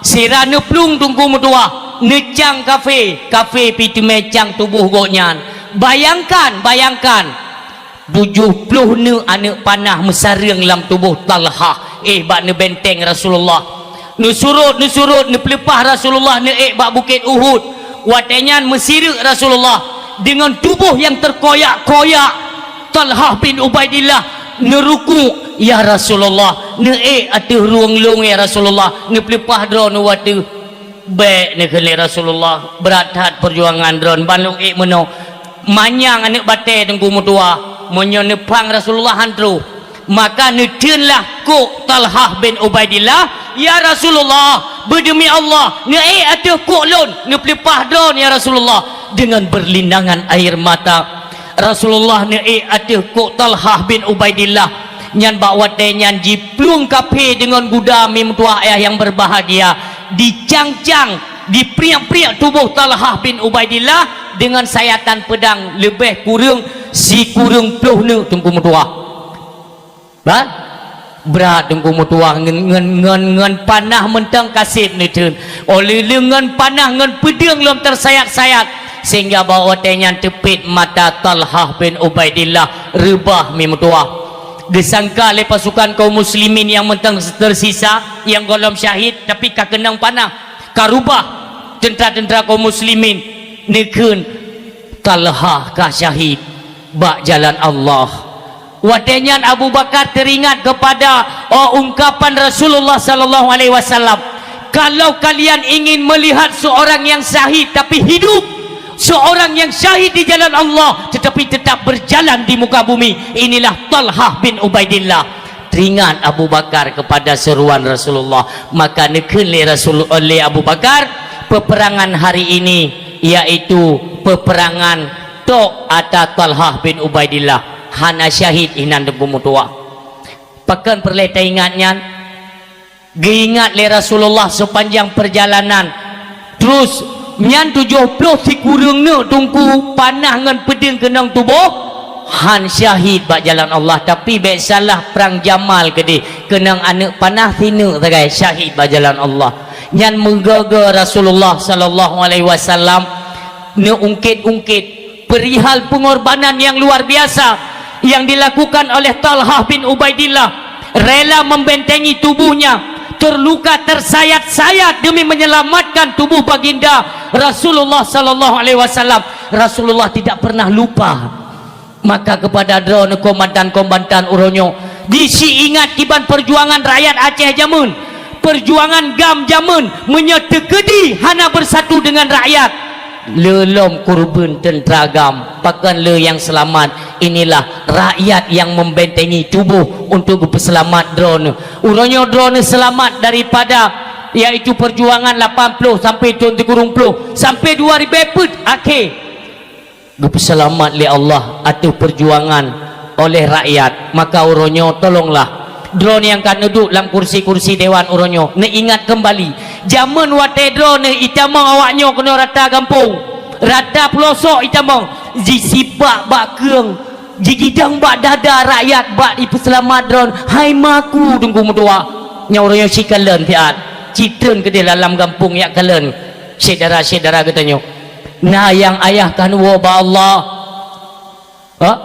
sira neplung tungku mutua necang kafe pitu mecang tubuh goknyan. Bayangkan 70 ni anak panah mesarang dalam tubuh Talhah bak ne benteng Rasulullah. Nusurut ne pelepah Rasulullah ne bak bukit Uhud. Watenyan mesirik Rasulullah dengan tubuh yang terkoyak-koyak. Talhah bin Ubaidillah neruku ya Rasulullah ne atuh ruang-lung ya Rasulullah ne pelepah dron watu baik ne kali Rasulullah berat hat perjuangan dron balung meno manyang anak bate tengku mutua menyonepang Rasulullah handru. Maka netunlah kok Talhah bin Ubaidillah, ya Rasulullah, berdemi Allah ne atuh kok lon ne pelepah don ya Rasulullah. Dengan berlinangan air mata Rasulullah ne atuh kok Talhah bin Ubaidillah nyan bakwate nyan jiplung kape dengan guda mim tua ayah yang berbahagia dicang-cang dipriak-priak tubuh Talhah bin Ubaidillah dengan sayatan pedang lebih kurang si kurang puluh ni tunggu mutua. Berat tunggu mutua ngen panah mentang kasih ni tun. Oleh lengan panah ngen pedang lom tersayat-sayat sehingga bawa tenyan tepit mata Talhah bin Ubaidillah rebah mi mutua. Disangka oleh pasukan kaum muslimin yang mentang tersisa yang golom syahid tapi kakenang panah karubah tentera-tentera kaum muslimin nikun Talhah ka syahid bak jalan Allah. Wadenyan Abu Bakar teringat kepada ungkapan Rasulullah sallallahu alaihi wasallam, kalau kalian ingin melihat seorang yang syahid tapi hidup, seorang yang syahid di jalan Allah tetapi tetap berjalan di muka bumi, inilah Talhah bin Ubaidillah. teringat Abu Bakar kepada seruan Rasulullah, maka nekun oleh Abu Bakar peperangan hari ini, iaitu peperangan Tok Ata Talhah bin Ubaidillah hana syahid inan debu mutua. Pakan perleta ingatnya diingat le Rasulullah sepanjang perjalanan. Terus nyan 70 si kurang ne tungku panah ngan pedang kenang tubuh han syahid bak jalan Allah. Tapi baik salah perang Jamal gede kenang anak panah sini tagai syahid bak jalan Allah. Nyan menggaga Rasulullah sallallahu alaihi wasallam ne ungkit-ungkit perihal pengorbanan yang luar biasa yang dilakukan oleh Talhah bin Ubaidillah, rela membentengi tubuhnya terluka tersayat-sayat demi menyelamatkan tubuh baginda Rasulullah sallallahu alaihi wasallam. Rasulullah tidak pernah lupa. Maka kepada drone komandan-komandan uronyo disi ingat kiban perjuangan rakyat Aceh jamun, perjuangan GAM jamun menyetekedi hana bersatu dengan rakyat. Lelom kurban tentera GAM, pakan le yang selamat. Inilah rakyat yang membentengi tubuh untuk berselamat drone. Uronyo drone selamat daripada yaitu perjuangan 80 sampai 20 sampai 2000 akhir berselamat oleh Allah atau perjuangan oleh rakyat. Maka uronyo tolonglah drone yang kan duduk dalam kursi-kursi dewan uronyo ne ingat kembali zaman wate drone itamang awaknyo kena rata kampung, rata pelosok itamang jisipak bak keung jigidang bak dada rakyat bak ipeselamat drone. Hai maku tunggu medua nya uronyo si kalen tiat citren ke dalam kampung ya kalen saudara-saudara katanya. Nah yang ayah kan wabah Allah,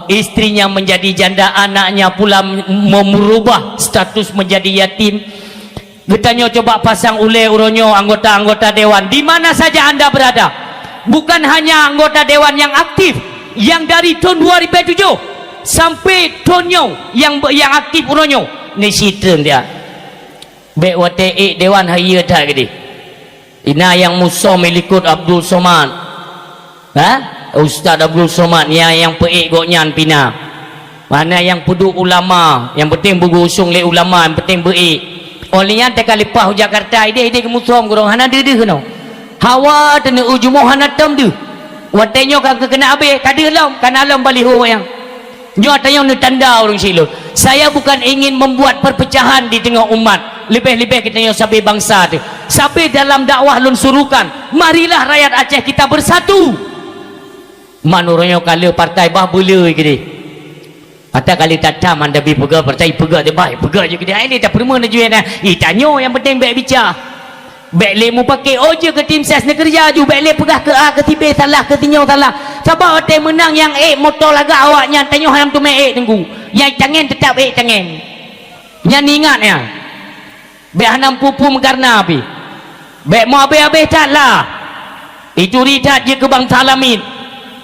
istrinya menjadi janda, anaknya pula merubah status menjadi yatim. Katanya coba pasang oleh uronyo anggota-anggota dewan di mana saja anda berada, bukan hanya anggota dewan yang aktif yang dari tahun 2007 sampai tahunnya yang aktif uronyo ni sitren dia bek wate dewan haya dah gede ina yang musuh melikut Abdul Somad. Ustaz Abdul Somad yang peik goknyan pina. Mana yang peduk ulama, yang penting berusung le ulama, yang penting beik. Olehnya tak kalipah Jakarta ide kemusuh gurung hana de kena. Hawa tene ujumo hana tem de. Watenyo kagak kena abe, kada lam, kan alam baliho yang. Nyo atayong tanda orang silon. Saya bukan ingin membuat perpecahan di tengah umat. Lebih-lebih kita yang sabi bangsa tu. Sabi dalam dakwah lun surukan, marilah rakyat Aceh kita bersatu. Manurunyo kala partai bah boleh gede. Kata kali tatam anda bi pega partai pega de baik pega je gede. Ini tak perlu nak jual dah. Tanyo yang penting baik bicara. Baik le mu pakai oje ke tim ses nak kerja ju baik le pegah ke A ke tibe salah ke tinyo salah. Siapa hotel menang yang motor laga awaknya tanyo ham tu mai tunggu. Yang tangan tetap tangan. Yang ingat ya. Baik hanam pupu karena api. Baik mau abe-abe taklah. Itu ridat je ke Bang Salamin.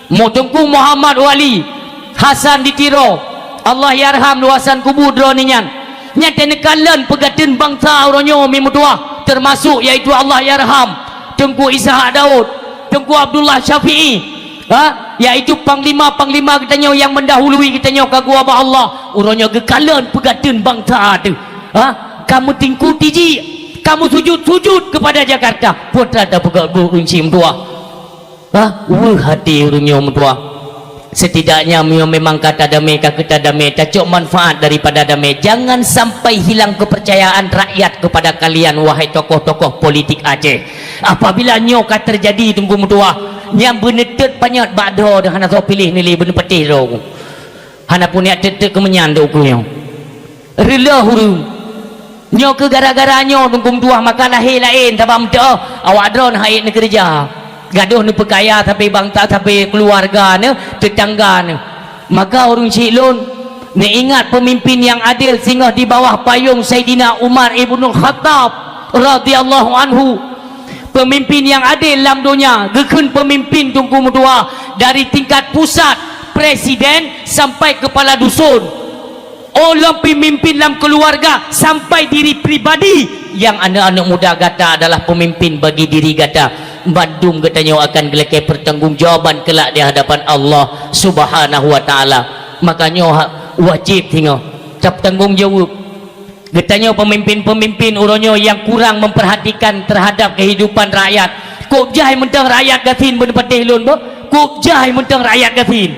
Tengku Muhammad Wali Hasan ditiro Allah yarham luasan kubur dronian nyata nekalan pegatin bangsa uronyo mimudua termasuk yaitu Allah yarham Tengku Ishak Daud, Tengku Abdullah Syafi'i, yaitu panglima-panglima kitanya yang mendahului kitanya kagua ba Allah uronyo gekalan pegatin bangsa tu. Kamu tingku tiji, kamu sujud-sujud kepada Jakarta putra ada pegat berunci mdua. Hati urungnya mtua. Setidaknya memang kata damai kata damai tak manfaat daripada damai. Jangan sampai hilang kepercayaan rakyat kepada kalian wahai tokoh-tokoh politik Aceh. Apabila nyoka terjadi tunggu mtua yang benetet banyak bado dah hana pilih nilai bener petih ro. Hana punya tetek kemenyan do kunyo. Rela hurung. Nyoka gara-gara nyo tunggu mtua maka lahir lain tabam teh awak drone haid nak kerja. Gaduh ni pekaya tapi bangsa tapi keluarga ni tetangga ni. Maka orang Cilon ni ingat pemimpin yang adil sehingga di bawah payung Saidina Umar Ibnul Khattab radhiyallahu anhu. Pemimpin yang adil dalam dunia, gekun pemimpin tunggu mudua dari tingkat pusat presiden sampai kepala dusun. Orang pemimpin dalam keluarga sampai diri pribadi yang anak-anak muda kata adalah pemimpin bagi diri kata. Bandung katanya akan gelekai pertanggungjawaban kelak di hadapan Allah Subhanahu wa taala. Makanya wajib tengok cap tanggungjawab Katanya pemimpin-pemimpin uronyo yang kurang memperhatikan terhadap kehidupan rakyat. Kok jahai mentang rakyat gatin berpatih lun bo? Kok jahai mentang rakyat gatin.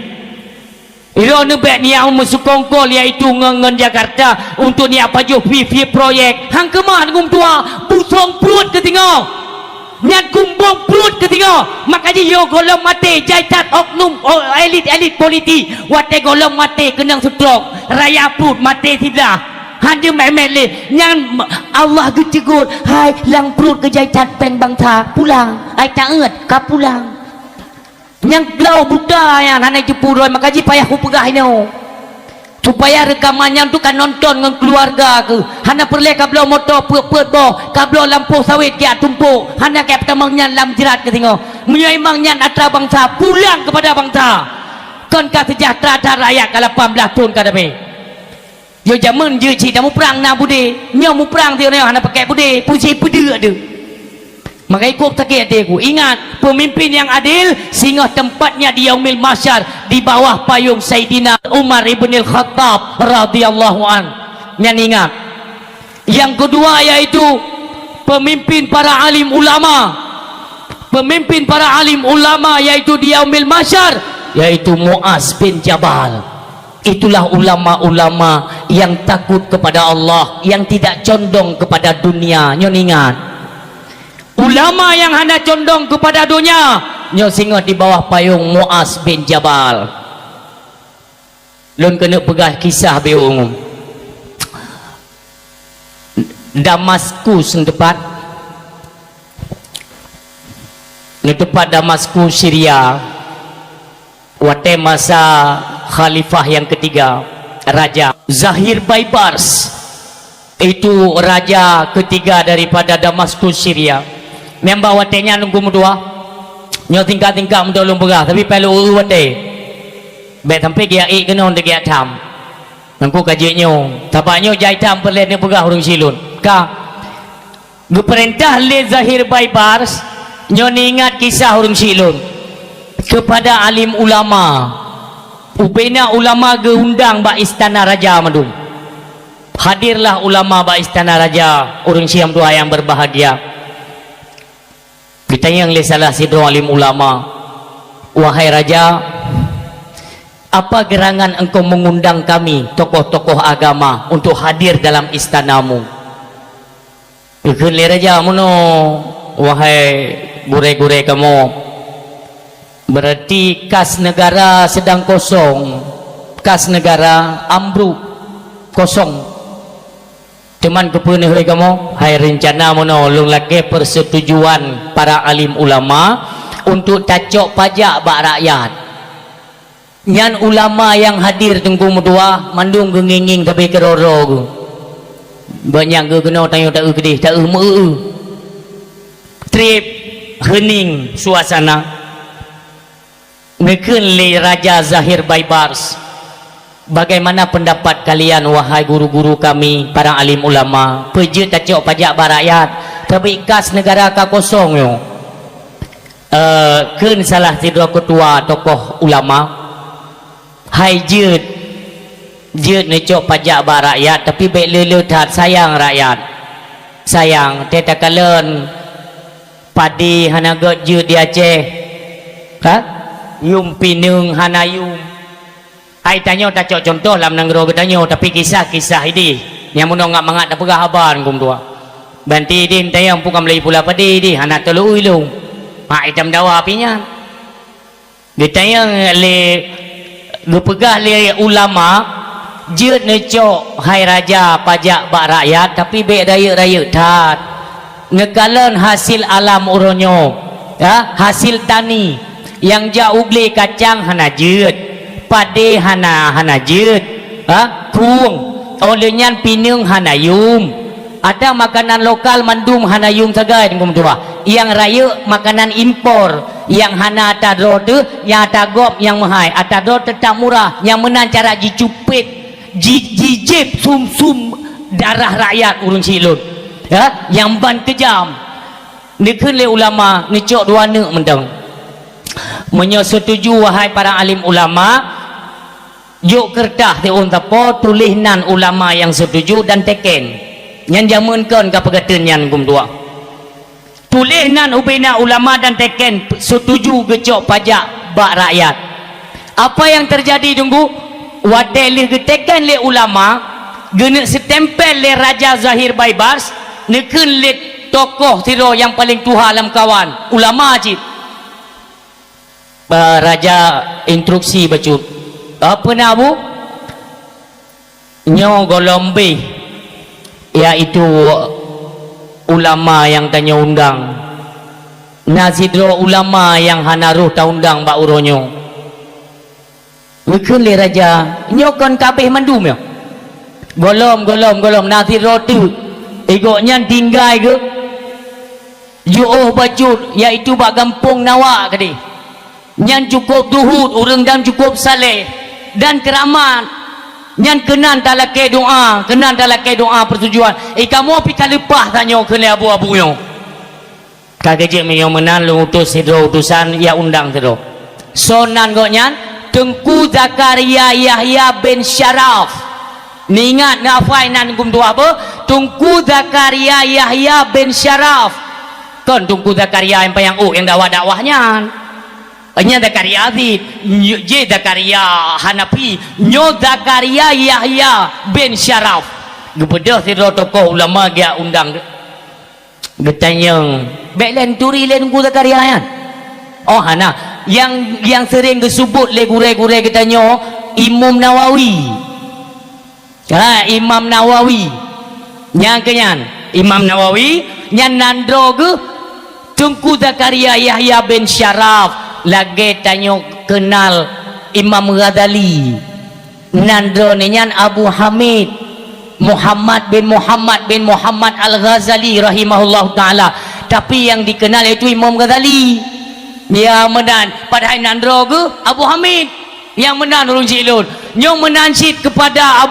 Iro nebek ni yang mesukongkol iaitu ngen Jakarta untuk ni apa jo fi proyek. Hang kemah ngum tua busong perut ke tengok. Nyat kumbong perut ke tengok. Makanya yo golong mati jaitat oknum elit politik. Wate golong mati kenang stroke. Raya perut mati tidak. Hanya memet le nyan Allah getegur hai lang perut ke jaitat pen bangsa pulang. Ai taat ka pulang. Yang gelau buta yang hanai jepuroi makanya payah aku pegah ini supaya rekamannya tu kan nonton dengan keluarga ke hana perle kablo motor pet boh kablo lampu sawit kia tumpuk hana kayak pertamanya lam jerat ke tengok menyaimbangnya atra bangsa pulang kepada bangsa kon ka sejahtera rakyat ke 18 tahun ke depan yo jaman je cik dah mu perang na bude nyo mu perang dia hana pakai bude puji pedek ada. Maka ikut sakit hatiku. Ingat, pemimpin yang adil sehingga tempatnya di yaumil mahsyar di bawah payung Sayyidina Umar ibn al-Khattab radhiyallahu an. Yang ingat. Yang kedua yaitu pemimpin para alim ulama. Pemimpin para alim ulama yaitu di yaumil mahsyar yaitu Muaz bin Jabal. Itulah ulama-ulama yang takut kepada Allah, yang tidak condong kepada dunia. Nyon ingat. Ulama yang hanya condong kepada dunia nyo singot di bawah payung Muaz bin Jabal. Lun kena pegah kisah beung Damaskus tempat Damaskus Syria wate masa khalifah yang ketiga Raja Zahir Baibars, itu raja ketiga daripada Damaskus Syria. Memang watenya nunggu mudua nyo tingkat-tingkat mudah ulung berah tapi perlu wate bet sampai dia kena on dia tam nangku kajinyo tapaknyo jai tam perle ne berah urang silun ka geperintah le Zahir Baibars nyo ni ingat kisah urang silun kepada alim ulama upena ulama geundang ba istana raja madung hadirlah ulama ba istana raja urang siam dua yang berbahagia. Ditanya oleh salah satu alim ulama, wahai raja, apa gerangan engkau mengundang kami tokoh-tokoh agama untuk hadir dalam istanamu? Ikut le raja mono, wahai gure-gure kamu, berarti kas negara sedang kosong, kas negara ambruk kosong. Teman kepunih oleh kamu, hai rencana mono lung laki persetujuan para alim ulama untuk tacok pajak bak rakyat. Nyan ulama yang hadir tunggu mudua mandung genginging tapi keroro ku. Banyak ke kena tanya tak kedih tak meu. Trip hening suasana. Ngekeun le Raja Zahir Baibars. Bagaimana pendapat kalian wahai guru-guru kami para alim ulama peje tacok pajak barakyat tapi kas negara ka kosong yo keun salah tiga ketua tokoh ulama hai jeut necok pajak barakyat tapi baik lele tat sayang rakyat sayang teta kalen padi hana got jeut di Aceh ha yum pinung hana yum. Hai tanya tak cok contoh dalam negara tanya tapi kisah-kisah ini yang mun ngak mangat tak pegah haban kum tua. Banti din tayang pukam lei pula padi di anak telu ilung. Ha itam dawa apinya. Ditayang le gepegah le ulama jeut necok hai raja pajak bak rakyat tapi baik raya-raya tat. Ngekalan hasil alam uronyo. Ya, hasil tani yang jauh beli kacang hana jeut. Pade hana jeut kuung olehnya pinung hanayum ada makanan lokal mandum hanayum sagai ngum tua yang raya makanan impor yang hana atadro tu yang atagop yang mahal atadro tetap murah yang menang cara jicupit jijip sum darah rakyat urun silun ya yang ban kejam dikeun le ulama ni cok dua neuk mendang menyetuju wahai para alim ulama yuk kertas di untapo tulisnan ulama yang setuju dan teken nyan jamunkan ka pegatan nyan kum tua tulis nan ubina ulama dan teken setuju gecok pajak bak rakyat. Apa yang terjadi tunggu wadai le getekan le ulama gena setempel le Raja Zahir Baibars neken le tokoh tiro yang paling tuha dalam kawan ulama cip raja instruksi bacut apa nabu nyo golombe iaitu ulama yang tanya undang nazidro ulama yang hanaruh ta undang bak uronyo mungkin le raja nyo kon kabeh mandum yo golom nazidro tu igoknya tinggal ke ju'uh bacut iaitu bak gampung nawak kadi nyan cukup duhud urang dan cukup saleh dan keramat nyan kenan talakai doa pertujuan kamu pika lepah tanyo kena abu-abu yo kagejek meyo menan lu utus hidro utusan ya undang tero sonan kok nyan Tengku Zakaria Yahya bin Syaraf ningat ngafai nan kum tu apa Tengku Zakaria Yahya bin Syaraf kan Tengku Zakaria yang dakwah-dakwahnya nya Zakaria Azid je Zakaria Hanafi nyo Zakaria Yahya bin Syaraf gebedah sira tokoh ulama dia undang getanyang beklen turi len ku Zakaria yan oh hana yang sering disebut le gure-gure getanyo Imam Nawawi Imam Nawawi nya kenyan Imam Nawawi nya nandro ge Tengku Zakaria Yahya bin Syaraf lagi tanyo kenal Imam Ghazali nandro nyan Abu Hamid Muhammad bin Muhammad Al-Ghazali rahimahullah ta'ala tapi yang dikenal itu Imam Ghazali yang menan padahal nandro ke Abu Hamid yang menan urung cilun nyong menansid kepada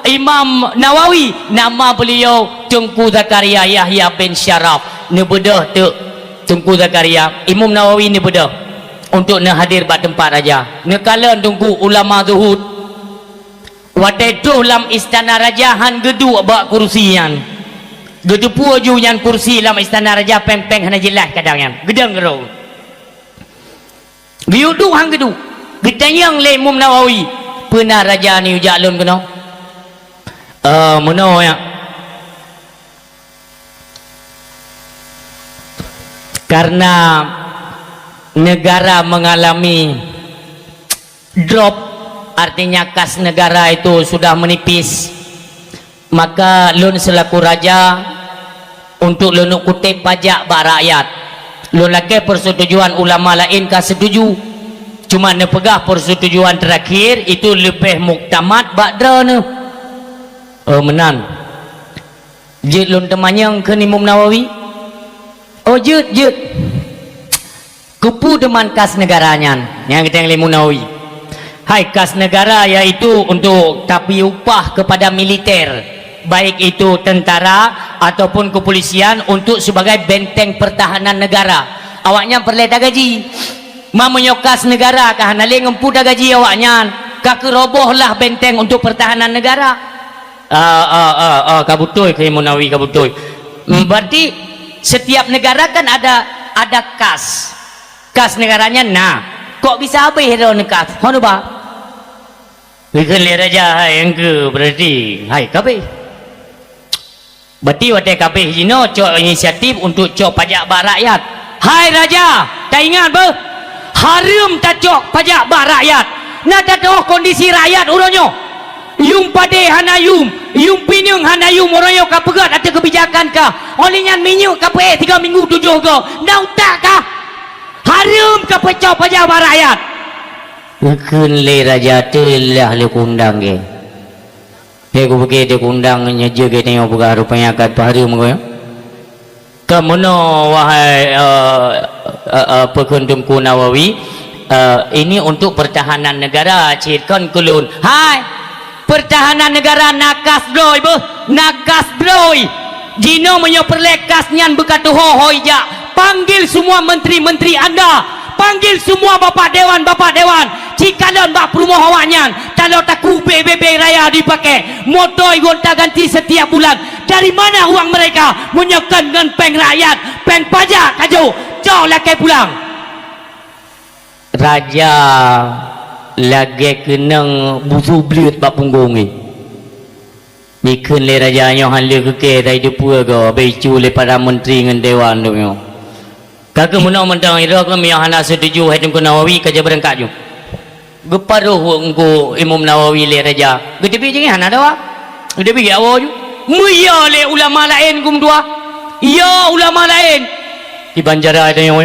Imam Nawawi nama beliau Tengku Zakaria Yahya bin Syaraf ni bedah tu Tengku Zakaria Imam Nawawi ni bedah untuk nak hadir pada tempat raja nekala tunggu ulama zuhud wadai tu dalam istana raja han gedu bak kursian gedu puju yang kursi dalam istana raja peng-peng hana jelas kadang yang gedang gero giudu hang gedu getanyang le Imam Nawawi pernah raja ni ujak lun kena meno ya karena negara mengalami drop artinya kas negara itu sudah menipis maka lun selaku raja untuk lun kutip pajak bak rakyat lun lagi persetujuan ulama lain kah setuju cuma nepegah persetujuan terakhir itu lebih muktamad bak drone menan jid lun temanyang ke Imam Nawawi oh jid kupu deman kas negaranya yang kita yang Imam Nawawi hai kas negara yaitu untuk tapi upah kepada militer baik itu tentara ataupun kepolisian untuk sebagai benteng pertahanan negara awaknya perleta gaji mamanya kas negara kah nale ngempu dah gaji awaknya kah kerobohlah benteng untuk pertahanan negara kabutoi ke Imam Nawawi kabutoi berarti setiap negara kan ada kas negaranya nah kok bisa habis hero nekas hono ba bikin le raja yang ke berarti hai kabeh berarti wate kabeh jino cok inisiatif untuk cok pajak bak rakyat hai raja tak ingat ba haram tak cok pajak bak rakyat nak tahu kondisi rakyat uronyo yung pade hanayum yung pinyung hanayum uronyo ka pegat ada kebijakan kah olehnya minyak kabeh 3 minggu 7 go nau tak kah harum ke pecah pajak rakyat mungkin le raja telah le kundang ke dia ku pergi dia kundang nyeje ke tengok buka rupanya kat harum ke kemono wahai Tengku Nawawi ini untuk pertahanan negara cirkan kulun hai pertahanan negara nakas broi jino menyoperlekas nyan bekatu hohoi ja panggil semua menteri-menteri anda panggil semua bapak dewan cikalon bak perumahannya kalau taku BBB raya dipakai motor gonta ganti setiap bulan. Dari mana uang mereka menyekan dengan peng rakyat, peng pajak kaju jauh lagi pulang. Raja lagi kena busu belut bak punggung ni bikin le raja yang halia keke dari depua ke becu le para menteri dengan dewan tu yo kakak menang mentang ira ke yang hana setuju hai tungku Nawawi kerja berangkat ju geparuh engko Imam Nawawi le raja gede bi jangan hana dawa gede bi awo ju muya le ulama lain kum dua ya ulama lain di Banjara ada yo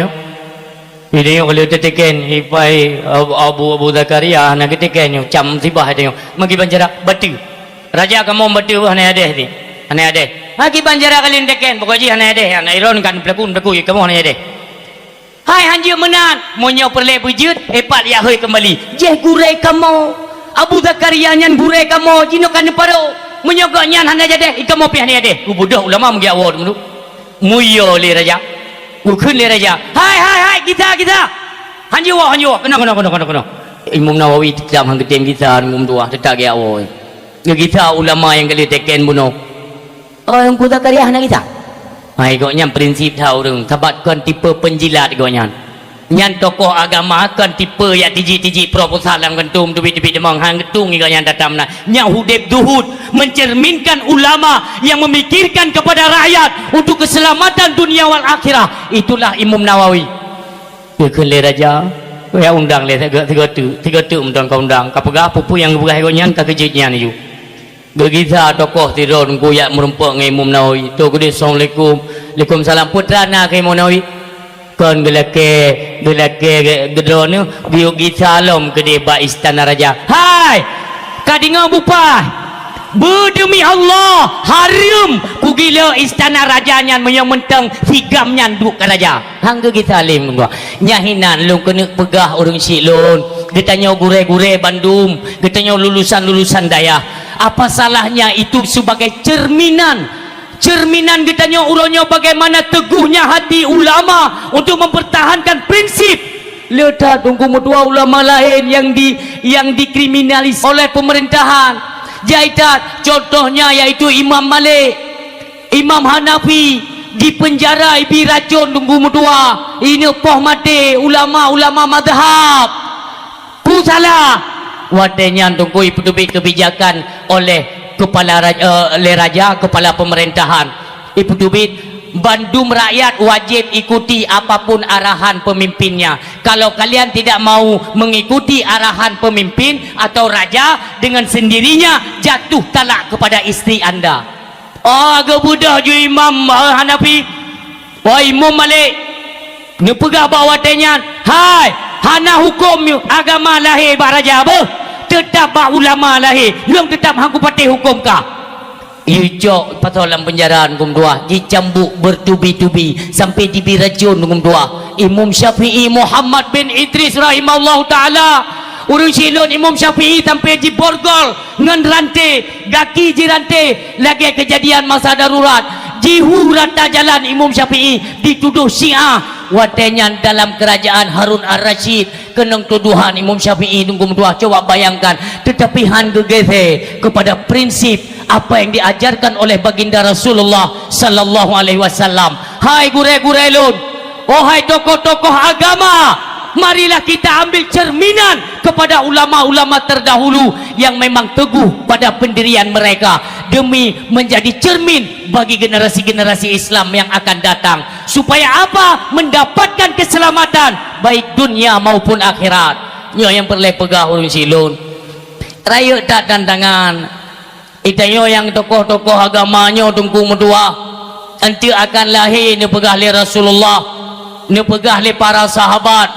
ini yang kalau teken hipai Abu Zakaria nak teken yo cam sibah ada yo magi Banjara batu raja kamu batu hana ada ni hana ada magi Banjara kalian teken pokoknya hana ada hana iron kan pelakon kamu hana ada hai hanjir menan monyo perle bujut epat ya hoi kembali je gurai kamu Abu Zakaria nyan gurai kamu jino kan paro monyo gak nyan hana jadi kamu pi hana ada ku bodoh ulama magi awor dulu muyo le raja ukun le raja hai kita hanjir kena Imam Nawawi tidak mengketim kita Imam dua tetap ke awal kita ulama yang kali teken bunuh yang Abu Zakaria hana kita hai goknya prinsip tahu dong tabatkan tipe penjilat goknya nyan tokoh agama kan tipe ya tiji proposal yang kentum duit demang hang ketung goknya datang na nya hudib duhud mencerminkan ulama yang memikirkan kepada rakyat untuk keselamatan dunia wal akhirah. Itulah Imam Nawawi ke le raja ya undang le tiga tu undang kau undang kapagah pupu yang berah goknya ka kejutnya ni ju Gegita tokoh tiron kuyak merempak dengan Imam Nawawi. Tu kudi assalamualaikum. Waalaikumsalam putra nak ke Imam Nawawi. Kon gelake gedro ni biu gita alam kedi ba istana raja. Hai. Kadinga bupai. Berdemi Allah haram ku gila istana rajanya yang mentang higamnya duk ke raja. Hang tu kita alim gua. Nyahinan lu kena pegah orang silon. Getanya gure-gure Bandung, getanya lulusan-lulusan daya. Apa salahnya itu sebagai cerminan getanya urangnya bagaimana teguhnya hati ulama untuk mempertahankan prinsip. Lihat tunggu dua ulama lain yang dikriminalis oleh pemerintahan. Jaitat contohnya yaitu Imam Malik, Imam Hanafi dipenjara ibi racun tunggu dua. Ini poh mati ulama madhab. Ku salah. Wadanya tunggu kebijakan oleh kepala raja, kepala pemerintahan. Ibu Dubit, Bandung rakyat wajib ikuti apapun arahan pemimpinnya. Kalau kalian tidak mau mengikuti arahan pemimpin atau raja, dengan sendirinya jatuh talak kepada istri anda. Oh, agak mudah ju Imam Hanafi. Wah, Imam Malik. Ni pegah bawa tanya. Hai, hana hukum agama lahir ba raja apa? Tetap ba ulama lahir. Lu tetap hangku patih hukum kah? Ijok patolam penjaraan hukum dua dicambuk bertubi-tubi sampai dibi racun hukum dua. Imam Syafi'i Muhammad bin Idris rahimahullah ta'ala urus silon Imam Syafi'i sampai diborgol dengan rantai gaki jirantai lagi kejadian masa darurat jihu rata jalan Imam Syafi'i dituduh Syiah. Watenya dalam kerajaan Harun Ar-Rasyid kenang tuduhan Imam Syafi'i tunggu dua. Coba bayangkan tetapi han gegese kepada prinsip apa yang diajarkan oleh baginda Rasulullah sallallahu alaihi wasallam. Hai gure-gure lun, oh hai tokoh-tokoh agama, marilah kita ambil cerminan kepada ulama-ulama terdahulu yang memang teguh pada pendirian mereka demi menjadi cermin bagi generasi-generasi Islam yang akan datang supaya apa? Mendapatkan keselamatan baik dunia maupun akhirat. Yang perlu pegah urun silun raya tak tantangan itayo yang tokoh-tokoh agamanya tunggu medua nanti akan lahir ni pegah li Rasulullah, ni pegah li para sahabat,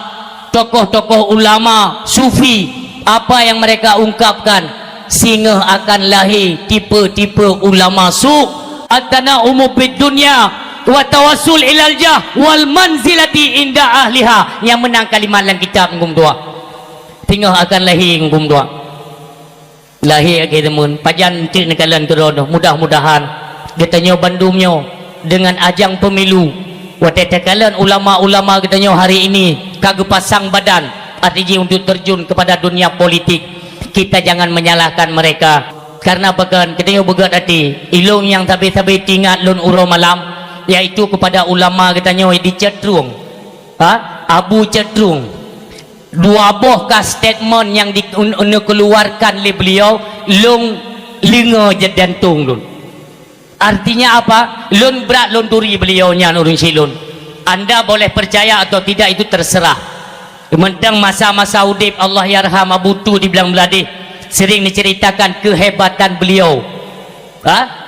tokoh-tokoh ulama sufi. Apa yang mereka ungkapkan sehingga akan lahir tipe-tipe ulama su' atana umum bid dunya wa tawassul ilal jah wal manzilati inda ahliha. Yang menang kalimat dalam kitab ngum dua tinggal akan lahir ngum dua lahir ke temun pajan tik nekalan kerono. Mudah-mudahan katanya Bandungnya dengan ajang pemilu watetekalan ulama-ulama katanya hari ini kagak pasang badan strategi untuk terjun kepada dunia politik. Kita jangan menyalahkan mereka, karena bahkan kita begat hati ilung yang tabi-tabi tinggal lun uro malam, yaitu kepada ulama katanya di Cetrung, Abu Cetrung, dua boh ka statement yang dikeluarkan oleh beliau lung linga jantung lun. Artinya apa? Lun berat lun turi beliau nya urang silun. Anda boleh percaya atau tidak, itu terserah. Mentang masa-masa udip Allah yarham Abu Tu di Belang Beladih sering diceritakan kehebatan beliau,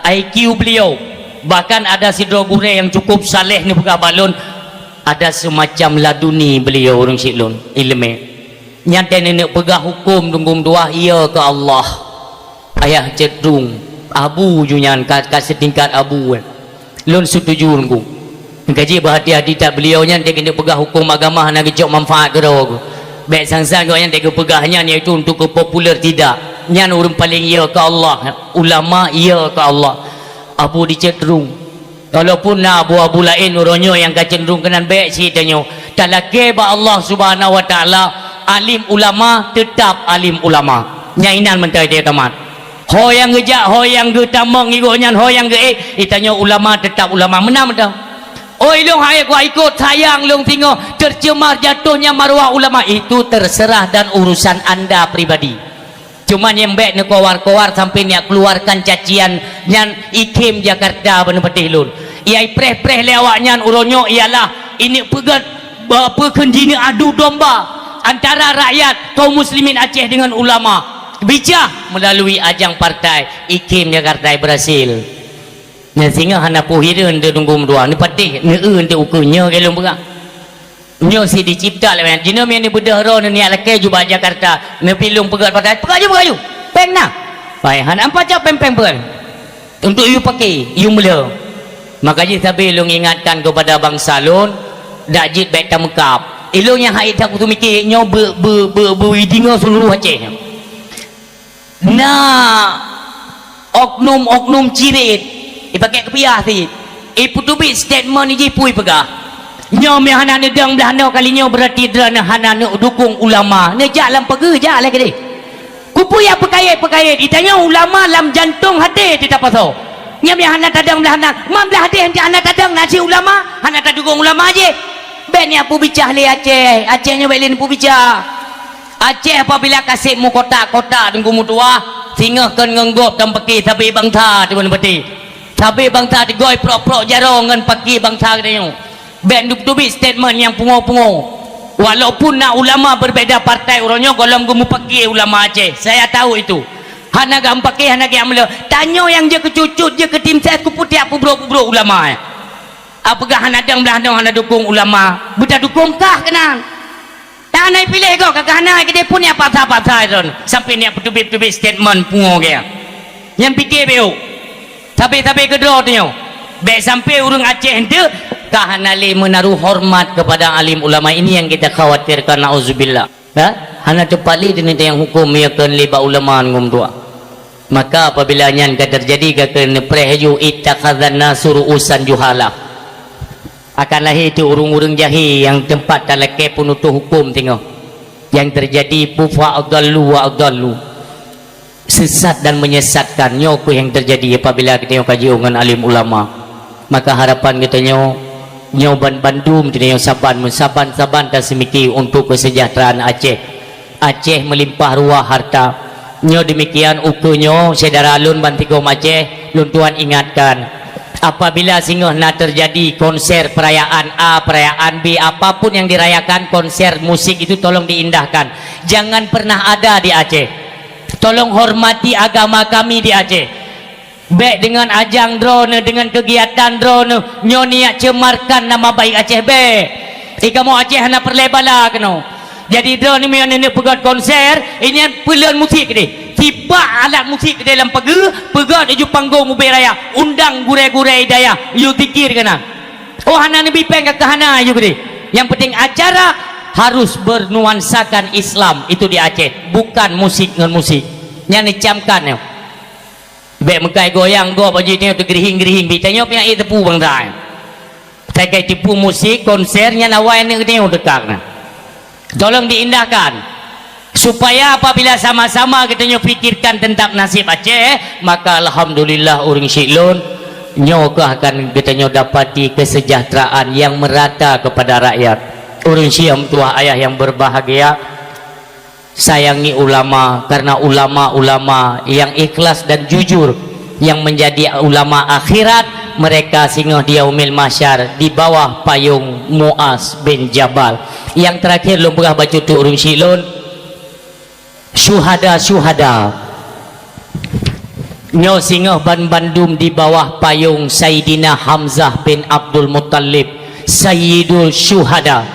IQ beliau. Bahkan ada sidro gure yang cukup saleh ni buka balon, ada semacam laduni beliau orang silun ilmu. Nyata nenek pegah hukum tunggung dua ia ke Allah. Ayah Cetrung Abu junyan kat setingkat Abu lun setuju nunggu. Gaji berhati-hati tak beliau nya dia kena pegah hukum agama nak kecok manfaat ke dah. Baik sang-sang kau yang dia pegahnya iaitu untuk ke popular tidak. Nya orang paling ia ke Allah, ulama ia ke Allah. Abu dicenderung. Walaupun nak abu-abu lain uronyo yang cenderung kenan baik ceritanya. Tak lagi ba Allah Subhanahu wa taala alim ulama tetap alim ulama. Nyainan mentai dia tamat. Ho yang gejak, ho yang getamang igonya, ho yang ge itanya ulama tetap ulama menang dah. Oi long hai gua ikut sayang long tengok tercemar jatuhnya maruah ulama, itu terserah dan urusan anda pribadi. Cuman yang baik nak kowar-kowar sampai nak keluarkan cacian yang ikim Jakarta benar petih lun. Iai preh-preh lewaknya uronyo ialah ini pegat kendini adu domba antara rakyat kaum muslimin Aceh dengan ulama. Bijak melalui ajang partai ikim Jakarta berhasil. Nah, sehingga hana puhiran dia tunggu dua ni patih ni untuk ukunya kalau berang nyo si dicipta lewan jina yang ni bedah ro ni alake juba Jakarta ni pilung pegat pakai pegaju peng nah pai hana apa cak peng ber untuk you pakai you mula. Makanya sabi long ingatkan kepada bangsa lun dak jit baik tamkap ilung yang haid aku tu mikir nyo widinga seluruh Aceh. Nah oknum cirit pakai kepiah si putubi statement ni je pui pegah nyo me hana nedang belahno kalinya berarti drana hana nak dukung ulama ne jalan pege jalan ke dia kupu ya pekait ditanya ulama lam jantung hati tidak pasal nya me hana tadang belahna mam belah hati hana tadang nasi ulama hana tak dukung ulama je ben ni apu bicah le Acehnya baik len pu bicah Aceh apabila kasih mu kotak-kotak tunggu mu tua singa kan ngenggop dan pakai tapi bangsa di mana peti. Tapi bangsa digoi prok-prok jarong ngan pagi bangsa dia. Ben dubi statement yang pungo-pungo. Walaupun nak ulama berbeza partai orangnya golong gumu pagi ulama Aceh. Saya tahu itu. Hana gam pagi hana gam mula. Tanyo yang je kecucut je ke tim saya ku putih apa bro ulama. Apakah hana dang belah hana dukung ulama? Budak dukung kah kenang? Tak naik pilih kau kakak hana ke dia pun ni apa-apa ron. Sampai ni apa dubi statement pungo dia. Yang fikir beu. Tapi kedua tu nyo. Baik sampai urang Aceh ente kahanali menaruh hormat kepada alim ulama ini yang kita khawatirkan auzubillah. Hana tepali dengan yang hukum ya kan liba ulama ngum dua. Maka apabila nyan terjadi ke preheju ittakhadzan nasuru usan juhala. Akan lahir itu urung-urung jahi yang tempat talake penutuh hukum tengok. Yang terjadi pufa adallu wa adallu. Sesat dan menyesatkan nyoku yang terjadi apabila kita kaji dengan alim ulama. Maka harapan kita nyoban bandum kita saban tak semiki untuk kesejahteraan Aceh. Aceh melimpah ruah harta. Nyo demikian ukunyo saudara lun bantikom Aceh lun tuan ingatkan apabila singoh nak terjadi konser perayaan A perayaan B apapun yang dirayakan konser musik itu tolong diindahkan. Jangan pernah ada di Aceh. Tolong hormati agama kami di Aceh. Baik dengan ajang drone, dengan kegiatan drone, nyo niat cemarkan nama baik Aceh baik. Kamu Aceh hana perlebala keno. Jadi drone ni yang nenek pegat konser, ini pilihan musik ni. Tiba alat musik dalam pegat di panggung mobil raya, undang gure-gure daya, you tikir kena. Oh hana ni bipeng ke hana you gede. Yang penting acara harus bernuansakan Islam itu di Aceh, bukan musik dengan musik. Yang dicamkan ya. Baik mekai goyang go baju ni tu gerihing bitanya punya itu tepu bang dah. Saya kai tipu musik konsernya lawai ni dia dekat nah. Tolong diindahkan supaya apabila sama-sama kita fikirkan tentang nasib Aceh, maka alhamdulillah orang Syiklun nyo akan kita dapati kesejahteraan yang merata kepada rakyat. Orang Syiam tua ayah yang berbahagia, sayangi ulama, karena ulama-ulama yang ikhlas dan jujur yang menjadi ulama akhirat, mereka singgah di yaumil mahsyar di bawah payung Muaz bin Jabal. Yang terakhir lumrah baca tu urung Syiklun, syuhada nyo singgah bandum di bawah payung Sayyidina Hamzah bin Abdul Muttalib, Sayyidul Syuhada.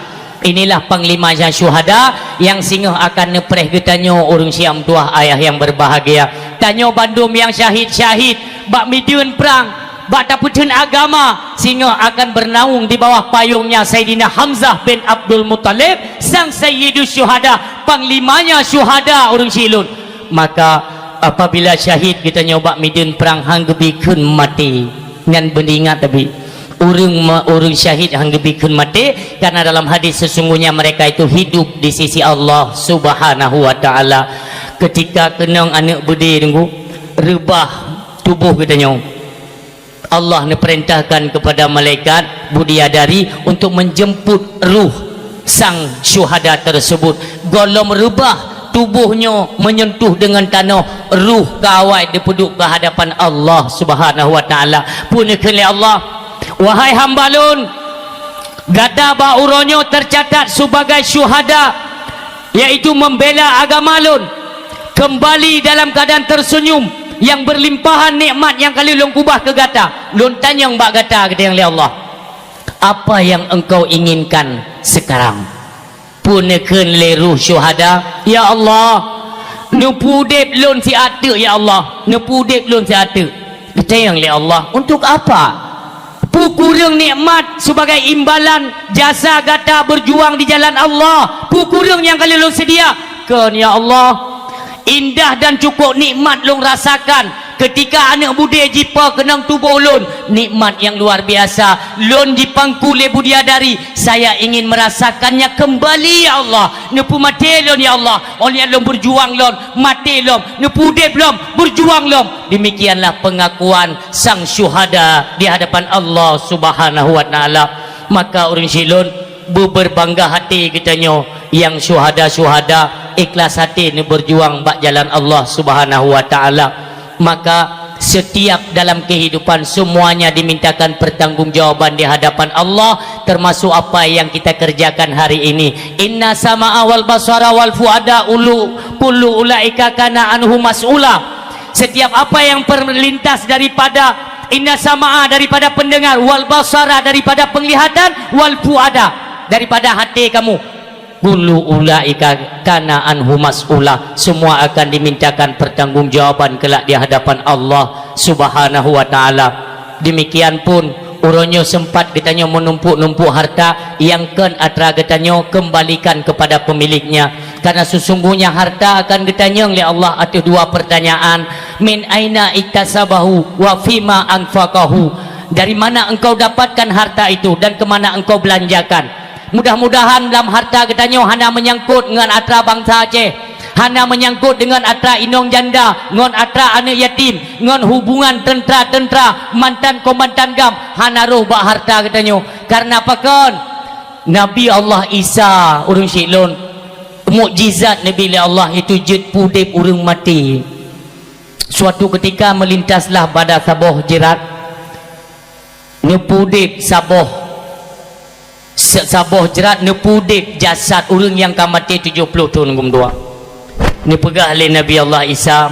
Inilah panglimanya syuhada yang singgah akan nepreh getanyo urung Syiam tuah ayah yang berbahagia. Tanyo bandum yang syahid-syahid bak midun perang, bak taputin agama, singgah akan bernaung di bawah payungnya Sayyidina Hamzah bin Abdul Muttalib, sang Sayyidul Syuhada, panglimanya syuhada urung Syiklun. Maka apabila syahid kita nyoba midun perang hanggebikeun mati ngan bendingat tapi urung syahid hanggebikeun mati, karena dalam hadis sesungguhnya mereka itu hidup di sisi Allah Subhanahu wa taala. Ketika kenang anak budi nunggu rebah tubuh kita nyo, Allah perintahkan kepada malaikat budiadari untuk menjemput ruh sang syuhada tersebut. Golom rebah tubuhnya menyentuh dengan tanah, ruh kawai dipeduk ke hadapan Allah Subhanahu wa taala. Punikeun Allah, wahai hamba lun, gada bauronyo tercatat sebagai syuhada, yaitu membela agama lun, kembali dalam keadaan tersenyum yang berlimpahan nikmat yang kali lun kubah ke gata. Lun tanyang bak gata kata yang Allah, apa yang engkau inginkan sekarang? Punekeun le ruh syuhada, ya Allah, nepudep lun si ate, ya Allah, nepudep lun si ate. Kata yang le Allah, untuk apa? Pukurang nikmat sebagai imbalan jasa gata berjuang di jalan Allah. Pukurang yang kali lun sedia kan, ya Allah. Indah dan cukup nikmat lun rasakan ketika anak budi jipa kenang tubuh lun, nikmat yang luar biasa. Lun dipangku le budiadari, saya ingin merasakannya kembali ya Allah. Nepu mati lun ya Allah, oleh lun berjuang lun, mati lun, nepu dep lun, berjuang lun. Demikianlah pengakuan sang syuhada di hadapan Allah Subhanahu wa taala. Maka urang Syiklun berbangga hati kitanya yang syuhada-syuhada ikhlas hati ni berjuang bak jalan Allah Subhanahu wa taala. Maka setiap dalam kehidupan semuanya dimintakan pertanggungjawaban di hadapan Allah, termasuk apa yang kita kerjakan hari ini. Inna sama'a wal basara wal fuada kullu ulaika kana anhu mas'ula. Setiap apa yang perlintas daripada inna sama'a daripada pendengar, wal basara daripada penglihatan, wal fuada daripada hati kamu, kullu ulaika kana anhu mas'ula, semua akan dimintakan pertanggungjawaban kelak di hadapan Allah Subhanahu wa taala. Demikian pun uronyo sempat kitanya menumpuk-numpuk harta yang ken atra kitanya kembalikan kepada pemiliknya, karena sesungguhnya harta akan kitanya oleh Allah atas dua pertanyaan, min aina iktasabahu wa fima anfaqahu, dari mana engkau dapatkan harta itu dan kemana engkau belanjakan. Mudah-mudahan dalam harta kitanya hanya menyangkut dengan atra bangsa Aceh, hanya menyangkut dengan atra inong janda, dengan atra anak yatim, dengan hubungan tentera-tentera, mantan komandan gam, hanya roh bak harta kitanya. Karena apa kan? Nabi Allah Isa urang Syiklun, mukjizat Nabi Allah itu jet pudep urang mati. Suatu ketika melintaslah pada saboh jerat, nepudep saboh jerat, nepudep jasad orang yang kamati 70 tahun gumdua. Ni pegah oleh Nabi Allah Isa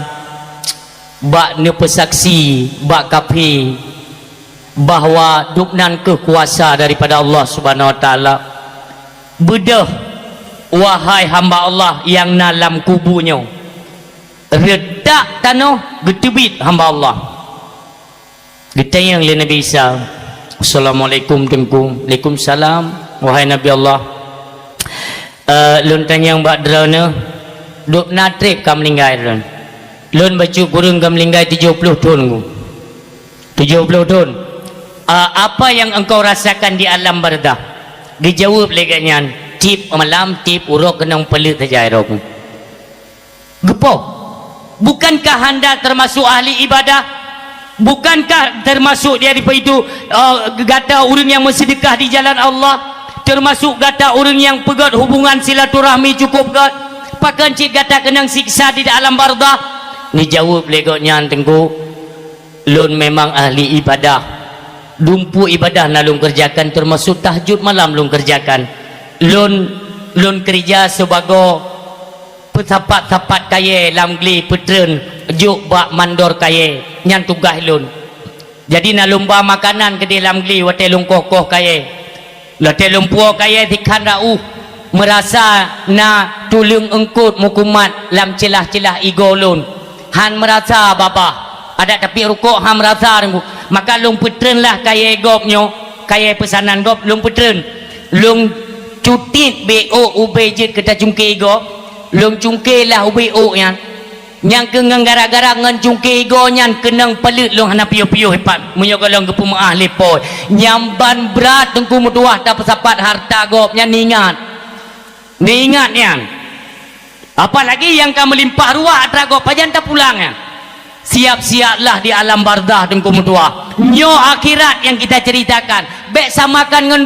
bak ni pesaksi bak kafi bahawa duknan kekuasa daripada Allah Subhanahu wa taala. Bedah wahai hamba Allah yang dalam kubunya, redak tanah getebit hamba Allah. Ditanya oleh Nabi Isa, Assalamualaikum tengku. Waalaikumsalam wahai Nabi Allah. Lun tanya mbak drana duk natrip kam linggai lun. Lun baca kurung kam linggai 70 tahun ku. 70 tahun. Apa yang engkau rasakan di alam barzah? Dijawab leganya, cip malam cip urok kenang pelit saja roh gepo. Bukankah anda termasuk ahli ibadah? Bukankah termasuk daripada itu gata orang yang bersedekah di jalan Allah, termasuk gata orang yang pegat hubungan silaturahmi cukup gat pakan cik gata kenang siksa di alam barzah? Ni jawab legoknya tengku lun memang ahli ibadah, dumpu ibadah na lun kerjakan, termasuk tahajud malam lun kerjakan. Lun kerja sebagai petapat-tapat kaya lamgli petren juk bak mandor kaya nyan tugas lun. Jadi na lomba makanan ke dalam gli wate lun kokoh kaya late lun puo kaya dikan rauh merasa na tulung engkut mukumat lam celah-celah ego lun han merasa baba ada tapi rukuk han merasa rengku maka lun petren lah kaya gopnyo kaya pesanan gop lun petren lun cutit bo ubejit kita cungke ego lun cungke lah ubo yang kengang gara-gara ngan cungke ego nyan kenang pelit lung hana piyo-piyo hepat munyo galong gepu maah lepoy nyamban berat tengku mutuah tak pesapat harta gop nyan niingat nyan apalagi yang kamu melimpah ruah atra gop pajan tak pulang ya. Siap-siaplah di alam barzah tengku mutuah nyo akhirat yang kita ceritakan bek samakan ngan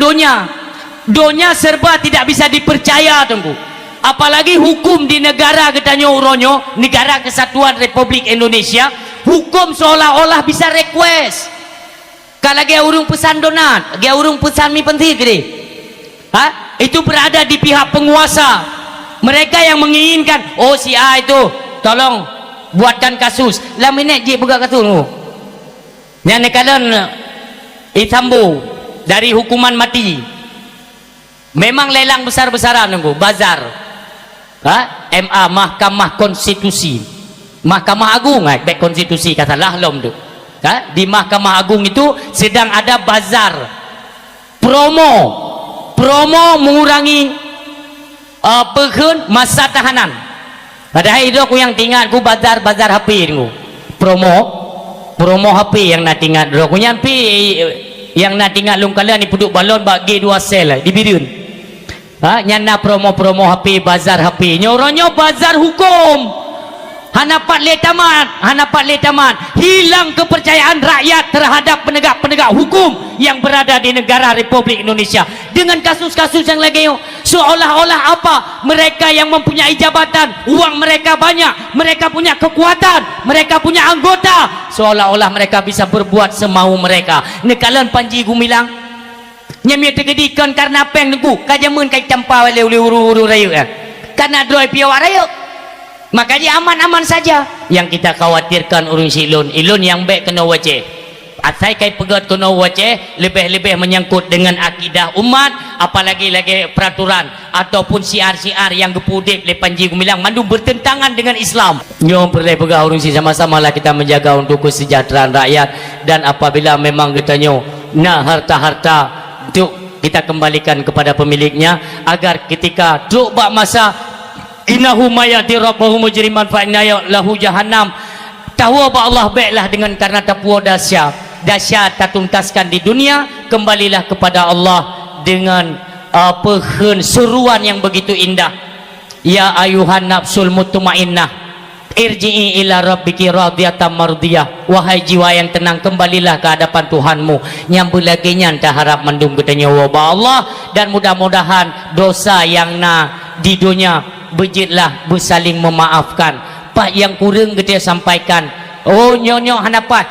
donya serba tidak bisa dipercaya tengku. Apalagi hukum di negara katanya uronyo negara kesatuan Republik Indonesia hukum seolah-olah bisa request kalau dia urung pesan donat dia urung pesan mi penting gede itu berada di pihak penguasa mereka yang menginginkan oh si A itu tolong buatkan kasus lah minit je buka kasus yang nekalan itambu dari hukuman mati memang lelang besar-besaran nunggu bazar MA Mahkamah Konstitusi Mahkamah Agung baik konstitusi katalah lom tu di Mahkamah Agung itu sedang ada bazar promo mengurangi masa tahanan padahal itu aku yang tinggal aku bazar HP itu promo HP yang nak tinggal aku nyampi yang nak tinggal lung kalian ni puduk balon bagi 2 sel dibirun nyana promo HP bazar HP nyoronyo bazar hukum hanapat le tamat hilang kepercayaan rakyat terhadap penegak hukum yang berada di negara Republik Indonesia dengan kasus-kasus yang lagi seolah-olah apa mereka yang mempunyai jabatan uang mereka banyak mereka punya kekuatan mereka punya anggota seolah-olah mereka bisa berbuat semau mereka nekalan Panji Gumilang nyamia tegedikan karena peng nengku kajamun kai campa wale uru rayu karena droi piawak rayu makanya aman-aman saja yang kita khawatirkan urung silun ilun yang baik kena wajah atai kai pegat kena wajah lebih-lebih menyangkut dengan akidah umat apalagi lagi peraturan ataupun siar-siar yang gepudek le Panji Gumilang mandu bertentangan dengan Islam nyom perlu pegah urung si sama-sama lah kita menjaga untuk kesejahteraan rakyat dan apabila memang kita nyo nah harta-harta itu kita kembalikan kepada pemiliknya agar ketika duk bak masa innahu mayati rabbahu mujriman fa inna lahu jahannam tahu apa Allah baiklah dengan karena tapuo dahsyat tak tuntaskan di dunia kembalilah kepada Allah dengan seruan yang begitu indah ya ayuhan nafsul mutmainnah irji'i ila rabbiki radiyatan mardiyah wahai jiwa yang tenang kembalilah ke hadapan Tuhanmu nyambu lagi nyanta harap mendung ketanya wabah Allah dan mudah-mudahan dosa yang di dunia bejitlah bersaling memaafkan pak yang kurang kita sampaikan oh nyonyo hanapan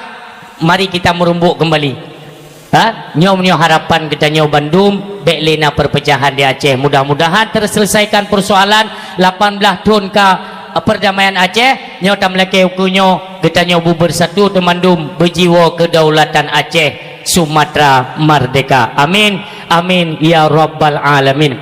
mari kita merumbuk kembali nyom harapan kita nyo Bandung beklena perpecahan di Aceh mudah-mudahan terselesaikan persoalan 18 tahun ke perdamaian Aceh nyo tamlake ukunyo kita nyo bersatu temandum berjiwa kedaulatan Aceh Sumatera merdeka amin amin ya rabbal alamin.